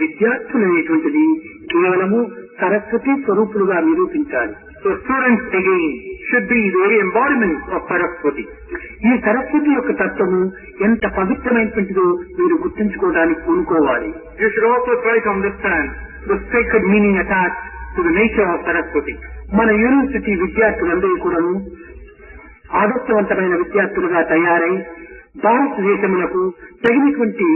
విద్యార్థులు అనేటువంటిది కేవలము Saraswati స్వరూపులుగా నిరూపించాలి. So students again should be the very embodiment of Saraswati. ఈ సరస్వతి యొక్క తత్వము ఎంత పవిత్రమైనటువంటిదో మీరు గుర్తుంచుకోవడానికి పూనుకోవాలి. You should also try to understand the sacred meaning attached to the nature of Saraswati. మన యూనివర్సిటీ విద్యార్థులందరూ కూడాను ఆదర్శవంతమైన విద్యార్థులుగా తయారై భారతదేశములకు తగినటువంటి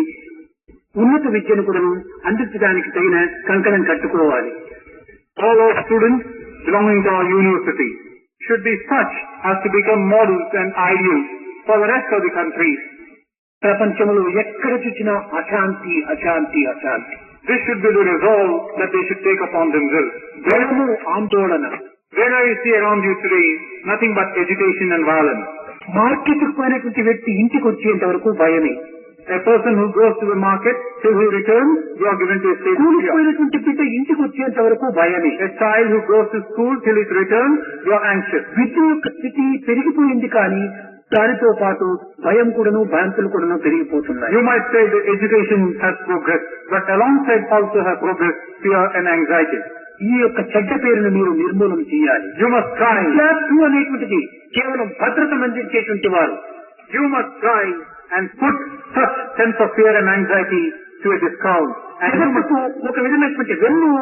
ఉన్నత విద్యను కూడా అందించడానికి తగిన కంకణం కట్టుకోవాలి. All our students belonging to our university should be such as to become models and ideals for the rest of the countries. ప్రపంచంలో ఎక్కడ చూసినా అశాంతి అశాంతి అశాంతి. This should be the resolve that they should take upon themselves. భయము ఆందోళన. Wherever you see around you today, nothing but agitation and violence. మార్కెట్కు పోయినటువంటి వ్యక్తి ఇంటికి వచ్చేంత వరకు భయమే. A person who goes to the market, till he returns, you are given to a state of fear. పోయినటువంటి బిడ్డ ఇంటికి వచ్చేంత వరకు భయమే. A child who goes to school, till it returns, you are anxious. విద్య యొక్క స్థితి పెరిగిపోయింది కానీ దానితో పాటు భయం కూడాను భయంతులు కూడాను పెరిగిపోతున్నాయి. You might say that education has progressed, but alongside also has progressed fear and anxiety. ఈ యొక్క చెడ్డ పేరును మీరు నిర్మూలన చేయాలి. You must try. విద్యార్థులు అనేటువంటిది కేవలం భద్రతను అందించేటువంటి వారు. You must try and put such sense of fear and anxiety to a discount. And జగత్తుకు ఒక విధమైనటువంటి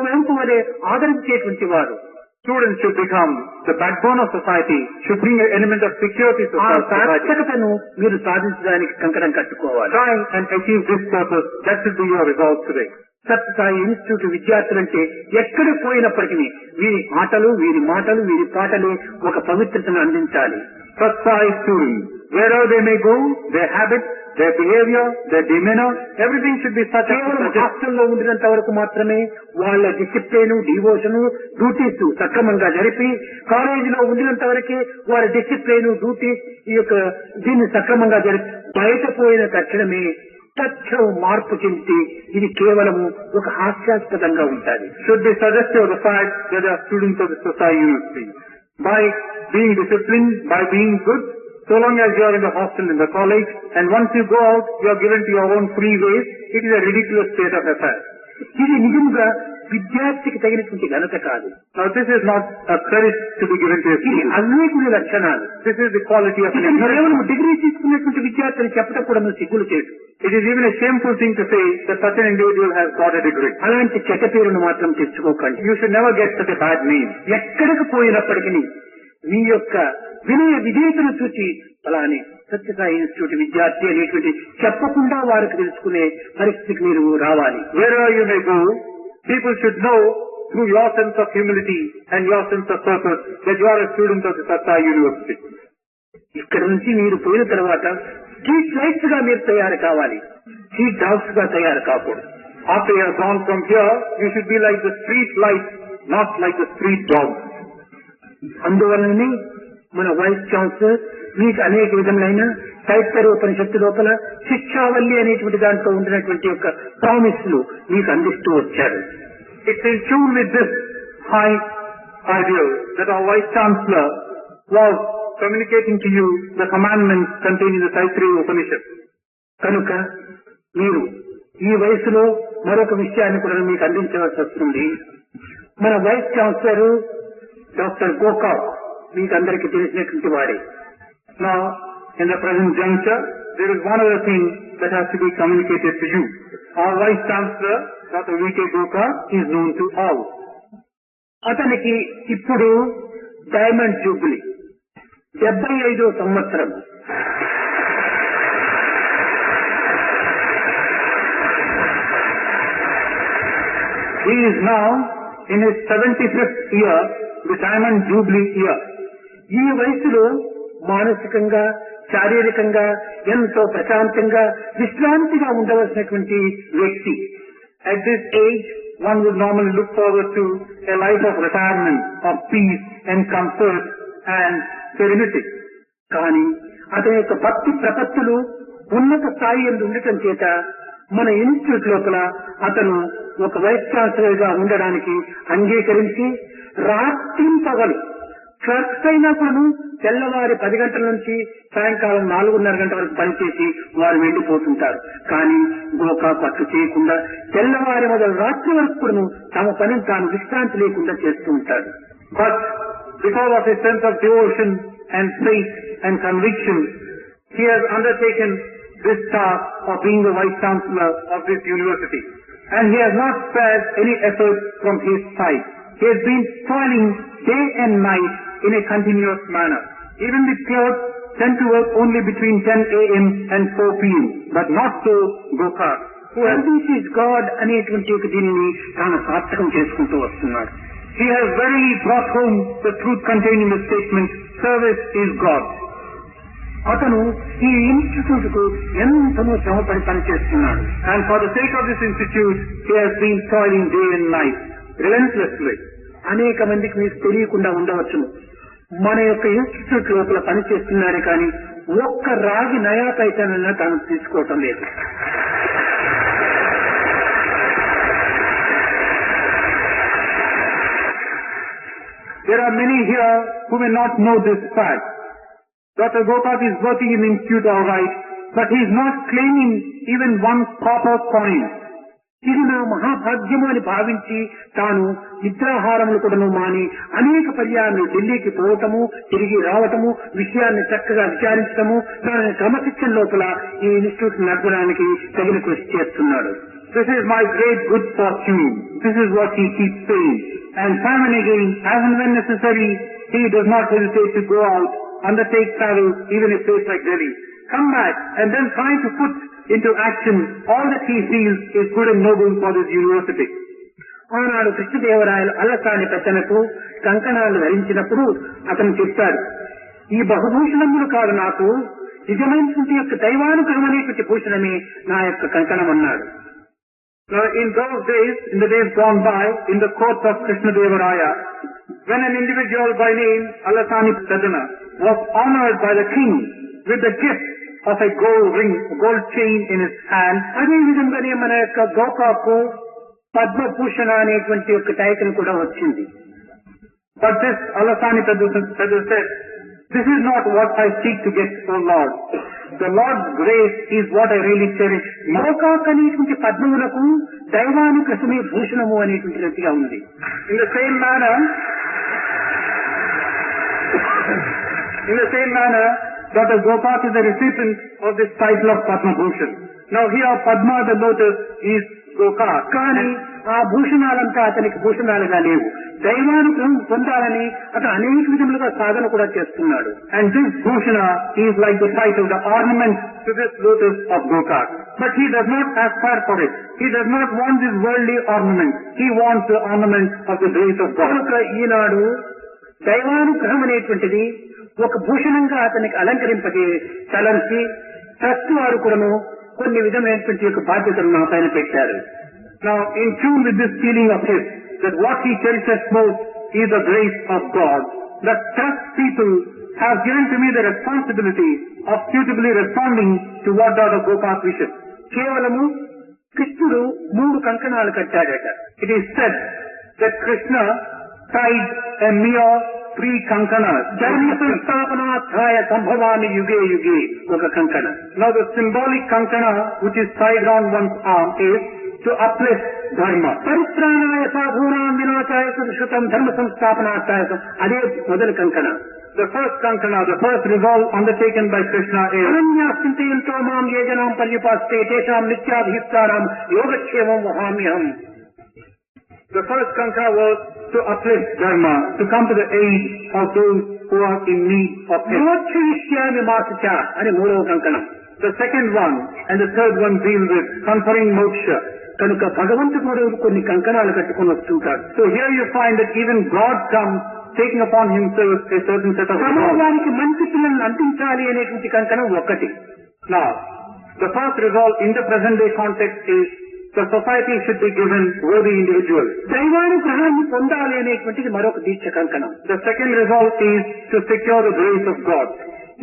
వెంపు వలె ఆదరించేటువంటి వారు. Students should become the backbone of society, should bring an element of security to ఆ society. సార్థకతను మీరు సాధించడానికి కంకణం కట్టుకోవాలి. Try and achieve this purpose. That should be your resolve today. Sathya Sai institute విద్యార్థులంటే ఎక్కడ పోయినప్పటికీ వీరి ఆటలు వీరి మాటలు వీరి పాటలే ఒక పవిత్రతను అందించాలి. Satsai students, wherever they may go, their habits, their behavior, their demeanor, everything should be such కేవలం as హాస్టల్లో ఉండినంత వరకు మాత్రమే వాళ్ళ డిసిప్లిన్ డివోషన్ డ్యూటీస్ సక్రమంగా జరిపి కాలేజీలో ఉండినంత వరకే వారి డిసిప్లిన్ డ్యూటీస్ ఈ యొక్క దీన్ని సక్రమంగా జరిపి బయట పోయిన తక్షణమే తక్షణం మార్పు చెంది ఇది కేవలము ఒక హాస్యాస్పదంగా ఉంటుంది. should be suggestive of the fact that they are students of the Satsai University. By being disciplined, by being good, so long as you are in the hostel, in the college, and once you go out, you are given to your own free ways, it is a ridiculous state of affairs. ఇది నిజంగా విద్యార్థికి తగినటువంటి ఘనత కాదు. Now this is not a credit to be given to a ఇది student. అవివేకుని లక్షణాలు. This is the quality of an ఇతను ignorant కేవలం one. డిగ్రీ తీసుకున్నటువంటి విద్యార్థిని చెప్పడం కూడా సిగ్గులు చేయదు. It is even a shameful thing to say that such an individual has got a degree. అలాంటి చెడ్డ పేరును మాత్రం తెచ్చుకోకండి. You should never get such a bad name. ఎక్కడికి పోయినప్పటికీ మీ యొక్క వినయ విధేయతను చూసి అలానే సత్యసాయి ఇన్స్టిట్యూట్ విద్యార్థి అనేటువంటి చెప్పకుండా వారికి తెలుసుకునే పరిస్థితికి మీరు రావాలి. Wherever you may go, people should know through your sense of humility and your sense of purpose that you are a student of the Satsai University. ఇక్కడ నుంచి మీరు పోయిన తర్వాత స్ట్రీట్ లైట్స్ గా మీరు తయారు కావాలి. స్ట్రీట్ డాగ్స్ గా తయారు కాకూడదు. After you have gone from here, you should be like the street lights, not like the street dogs. అందువలననే మన వైస్ ఛాన్సలర్ మీకు అనేక విధములైన తైత్తరీయోపనిషత్తు లోపల శిక్షావల్లి అనేటువంటి దాంట్లో ఉండినటువంటి యొక్క ప్రామిస్లు మీకు అందిస్తూ వచ్చారు. It's in tune with this high ideal that our Vice Chancellor was communicating to you the commandments contained in the Taittiriya Upanishad. కనుక మీరు ఈ వయసులో మరొక విషయాన్ని కూడా మీకు అందించవలసి వస్తుంది. మన వైస్ ఛాన్సలర్ డాక్టర్ గోకాక్ మీకు అందరికీ తెలిసినటువంటి వాడే. Now, in the present juncture, there is one other thing that has to be communicated to you. Our Vice Chancellor, Dr. V.K. Gokar, is known to all. అతనికి ఇప్పుడు డైమండ్ జూబ్లీ 75వ సంవత్సరం. He is now in his 75th year, the Diamond Jubilee year. ఈ వయసులో మానసికంగా శారీరకంగా ఎంతో ప్రశాంతంగా విశ్రాంతిగా ఉండవలసినటువంటి వ్యక్తి. At this age, one would normally look forward to a life of retirement, of peace and comfort and serenity. కానీ అతని యొక్క భక్తి ప్రపత్తులు ఉన్నత స్థాయి యందు ఉండటం చేత మన ఇన్స్టిట్యూట్ లోపల అతను ఒక వైస్ ఛాన్సలర్ గా ఉండడానికి అంగీకరించి రాత్రి పగలు క్లర్క్స్ అయినా కూడా తెల్లవారి 10 గంటల నుంచి సాయంకాలం 4:30 గంటల వరకు పనిచేసి వారు వెళ్లిపోతుంటారు. కానీ గోకాకు అట్లు చేయకుండా తెల్లవారి మొదలు రాత్రి వరకు కూడా తమ పనిని తాను విశ్రాంతి లేకుండా చేస్తూ ఉంటాడు. But because of his sense of devotion and faith and conviction, he has undertaken this task of being the Vice Chancellor of this university. And he has not spared any effort from his side. He has been toiling day and night in a continuous manner. Even the clerks tend to work only between 10 a.m. and 4 p.m. But not so Gokak, who has service God అనేటువంటి ఒక దీనిని తాను సార్థకం చేసుకుంటూ వస్తున్నాడు. he has verily brought home the truth contained in the statement, service is God. అతను ఈ institute కు ఎంతనో శ్రమపడి పనిచేస్తున్నాడు. And for the sake of this institute, he has been toiling day and night, relentlessly. అనేక మందికి మీకు తెలియకుండా ఉండవచ్చును, మన యొక్క ఇన్స్టిట్యూట్ లోపల పనిచేస్తున్నాడు కానీ ఒక్క రాగి నయా పైసనన్నా తాను తీసుకోవటం లేదు. There are many here who may not know this fact. Dr. Gokak is working in the institute all right, but he is not claiming even one copper coin. ఇది నా మహాభాగ్యము అని భావించి తాను నిద్రాహారములు కూడాను మాని అనేక పర్యాలు ఢిల్లీకి పోవటము, తిరిగి రావటము, విషయాన్ని చక్కగా విచారించటము, తన క్రమశిక్షణ లోపల ఈ ఇన్స్టిట్యూట్ నడపడానికి తగిన కృషి చేస్తున్నాడు. This is my great good fortune. This is what he keeps saying. And time and again, as and when necessary, he does not hesitate to go out, undertake travel, even in a place like Delhi. Come back and then try to put into action all that he feels is good and noble for this university. ఆనాడు కృష్ణదేవరాయలు అల్లసాని పెద్దనకు కంకణాలు ధరించినప్పుడు అతను చెప్తాడు, ఈ బహుభూషణములు కాదు, నాకు నిజమైనటువంటి యొక్క దైవానుగ్రహమనేటువంటి భూషణమే నా యొక్క కంకణం అన్నాడు. Now, in those days, in the days gone by, in the court of Krishna Devaraya, when an individual by name Allasani Sadhana was honored by the king with the gift of a gold ring, gold chain in his hand, అదే విధంగానే మన యొక్క గోకాకు పద్మభూషణ అనేటువంటి యొక్క title కూడా వచ్చింది. but this Allasani Sadhana said, this is not what I seek to get, O Lord. The Lord's grace is what I really cherish. Gokak అనేటువంటి పద్మములకు దైవానుగ్రహమే భూషణము అనేటువంటి రీతిగా ఉంది. In the same manner, Dr. Gokak is the recipient of this title of Padma Bhushan. Now here Padma the lotus is Gokak. కానీ ఆ భూషణాలంతా అతనికి భూషణాలుగా లేవు. దైవానుగ్రహం పొందాలని అతను అనేక విధములుగా సాధన కూడా చేస్తున్నాడు. And this Bhushana is like the title, the ornament to this lotus of Gokak. But he does not aspire for it. He does not want this worldly ornament. He wants the ornament of the grace of God. కనుక ఈనాడు దైవానుగ్రహం అనేటువంటిది ఒక భూషణంగా అతనికి అలంకరింపజే చలంచి trust వారు కూడాను కొన్ని విధమైనటువంటి యొక్క బాధ్యతలు నా పైన పెట్టారు. Now, in tune with this feeling of his, that what he cherishes most is the grace of God, the trust people have given to me the responsibility of suitably responding to what Dr. Gokak wishes. కేవలము కృష్ణుడు 3 కంకణాలు కట్టాడట. It is said that Krishna tied a mere 3 kankanas. ధర్మ సంస్థాపనాధ్యాయ సంభవామి యుగే యుగే ఒక కంకణ. Now the symbolic kankana which is tied on one's arm is to uplift dharma. పరిత్రాణాయ సాధూనాం వినాశాయ సుశృతం ధర్మ సంస్థాపనాధ్యాయ, అదే మొదటి కంకణ. The first kankana, the first resolve undertaken by Krishna is అనన్యాశ్చింతయంతో మాం ఏ జనాం పర్యుపాస్తే తేషాం నిత్యాభియుక్తానాం యోగక్షేమం వహామ్యహం. The first kankana was to uplift dharma, to come to the aid of those who are in need of help. మోక్షయిష్యామి మాసుచ అని మూడవ కంకణం. The second one and the third one deal with conferring moksha. కనుక భగవంతుడు కూడా కొన్ని కంకణాలు కట్టుకుని వస్తుంటాడు. So here you find that even God comes taking upon himself a certain set of resolve. సమాజానికి మంచి పిల్లలను అందించాలి అనేటువంటి కంకణం ఒకటి. Now, the first resolve in the present day context is the society should be given worthy individuals. దైవానుగ్రహాన్ని పొందాలి అనేటువంటిది మరొక దీక్ష కంకణం. The second resolve is to secure the grace of God.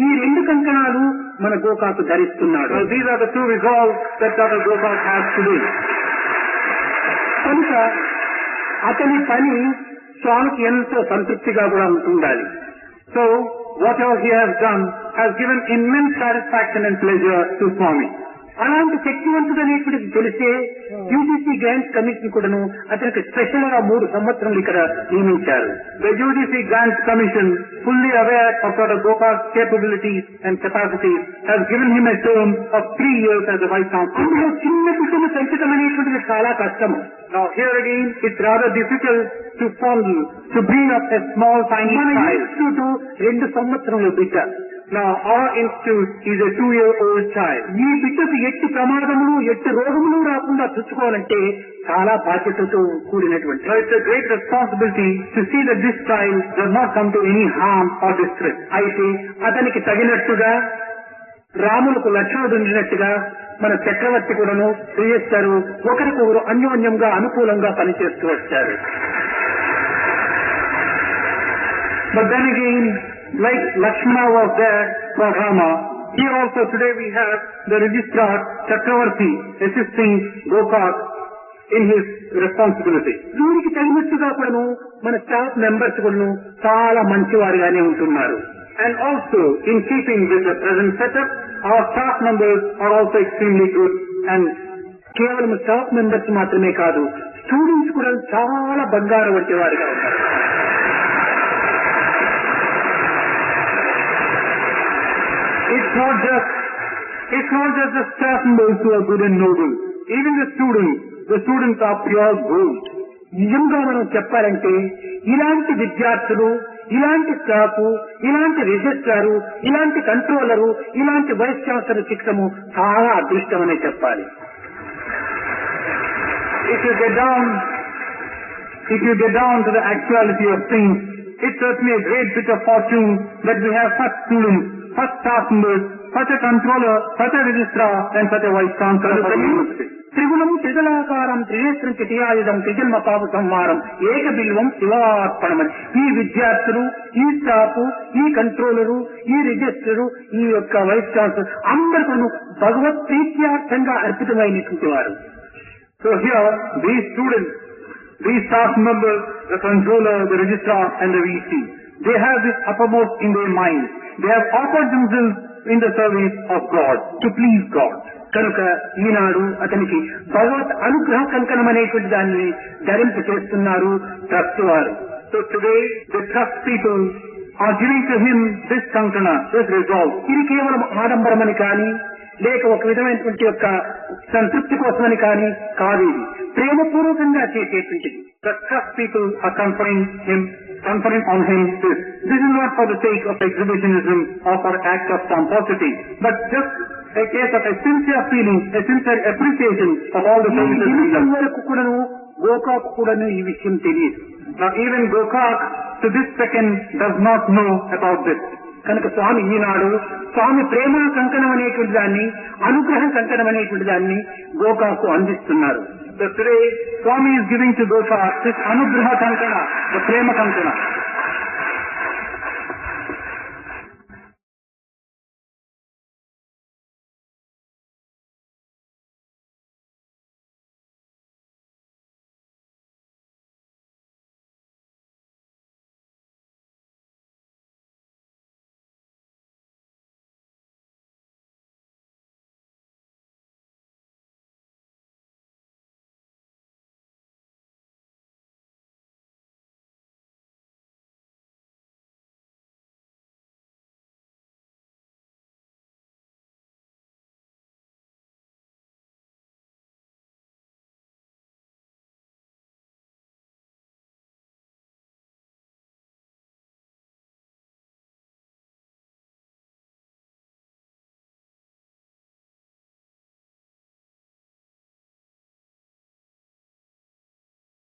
ఈ 2 కంకణాలు మన గోకాకు ధరిస్తున్నాడు. Well, these are the 2 resolves that Dr. Gokak has today. కనుక అతని పని స్వామికి ఎంతో సంతృప్తిగా కూడా ఉండాలి. So, whatever he has done has given immense satisfaction and pleasure to Swami. అలాంటి శక్తివంతుడు అనేటువంటిది తెలిసే యూజీ యూజీసీ గ్రాంట్స్ కమిషన్ కూడాను అతనికి స్పెషల్ గా 3 సంవత్సరాలు ఇక్కడ నియమించారు. The UGC Grants Commission, fully aware of Dr. Gokak's capabilities and capacities, has given him a term of 3 years as a Vice Chancellor. అందులో చిన్న బిడ్డను పెంచడం అనేటువంటిది చాలా కష్టము. Now here again, it's rather difficult to bring up a small tiny మన child. Institute 2 సంవత్సరముల బిడ్డ. Now our institute is a 2-year-old child. ఈ బిడ్డకు ఎట్టి ప్రమాదములు ఎట్టి రోగములు రాకుండా చూసుకోవాలంటే చాలా బాధ్యతతో కూడినటువంటి. Now it's a great responsibility to see that this child does not come to any harm or distress. అయితే అతనికి తగినట్టుగా రాములకు లక్ష్మణుడు ఉండినట్టుగా మన చక్రవర్తి కూడాను శ్రేయస్సారు ఒకరికొకరు అన్యోన్యంగా అనుకూలంగా పనిచేస్తూ వచ్చారు. But then again, like Lakshmana was there for Rama, here also today we have the registrar Chakravarti assisting Gokak in his responsibility. దీనికి తగినట్టుగా కూడాను మన స్టాఫ్ మెంబర్స్ కూడాను చాలా మంచివారుగానే ఉంటున్నారు. And also, in keeping with the present setup, our staff members are also extremely good. And కేవలం staff members మాత్రమే కాదు, స్టూడెంట్స్ కూడా చాలా బంగారు వంటి వారుగా ఉన్నారు. it's not just the staff members who are good and noble. Even the students are pure gold. నిజంగా మనం చెప్పాలంటే ఇలాంటి విద్యార్థులు, ఇలాంటి స్టాఫ్, ఇలాంటి రిజిస్ట్రారు, ఇలాంటి కంట్రోలరు, ఇలాంటి వైస్ ఛాన్సలర్ చిక్కము చాలా అదృష్టమనే చెప్పాలి. If you get down to the actuality of things, it's certainly a great bit of fortune that we have such students, such staff members, such a controller, such a registrar, and such a vice chancellor for the university. త్రిగుణం త్రిదళాకారం త్రినేత్రం త్రియాయుధం త్రిజన్మ పాప సంహారం ఏక బిల్వం శివార్పణమని ఈ విద్యార్థులు, ఈ staff, ఈ controller, ఈ register, ఈ యొక్క వైస్ ఛాన్సలర్ అందరూ భగవత్ ప్రీత్యార్థంగా అర్పితమైనటువంటి వారు. So here, these students, these staff members, the controller, the registrar, and the VC, they have this uppermost in their mind. They have offered themselves in the service of God, to please God. కనుక ఈనాడు అతనికి భగవత్ అనుగ్రహ కంకణం అనేటువంటి దాన్ని ధరింపు చేస్తున్నారు trust వారు. So today, the trust people are giving to him this kankana, this resolve. ఇది కేవలం ఆడంబరమని కానీ లేక ఒక విధమైనటువంటి యొక్క సంతృప్తి కోసమని కానీ కాదు, ఇది ప్రేమపూర్వకంగా చేసేటువంటిది. The trust people are conferring on him this. This is not for the sake of exhibitionism or for act of pomposity, but just a case of a sincere feeling, a sincere appreciation of all the services he does. వరకు కూడాను గోకాకు కూడాను ఈ విషయం తెలియదు. Now even Gokak to this second does not know about this. కనుక స్వామి ఈనాడు స్వామి ప్రేమ కంకణం అనేటువంటి దాన్ని, అనుగ్రహ కంకణం అనేటువంటి దాన్ని గోకాకు అందిస్తున్నారు. So today Swami is giving to Gokak this anugraha kankana, the prema kankana.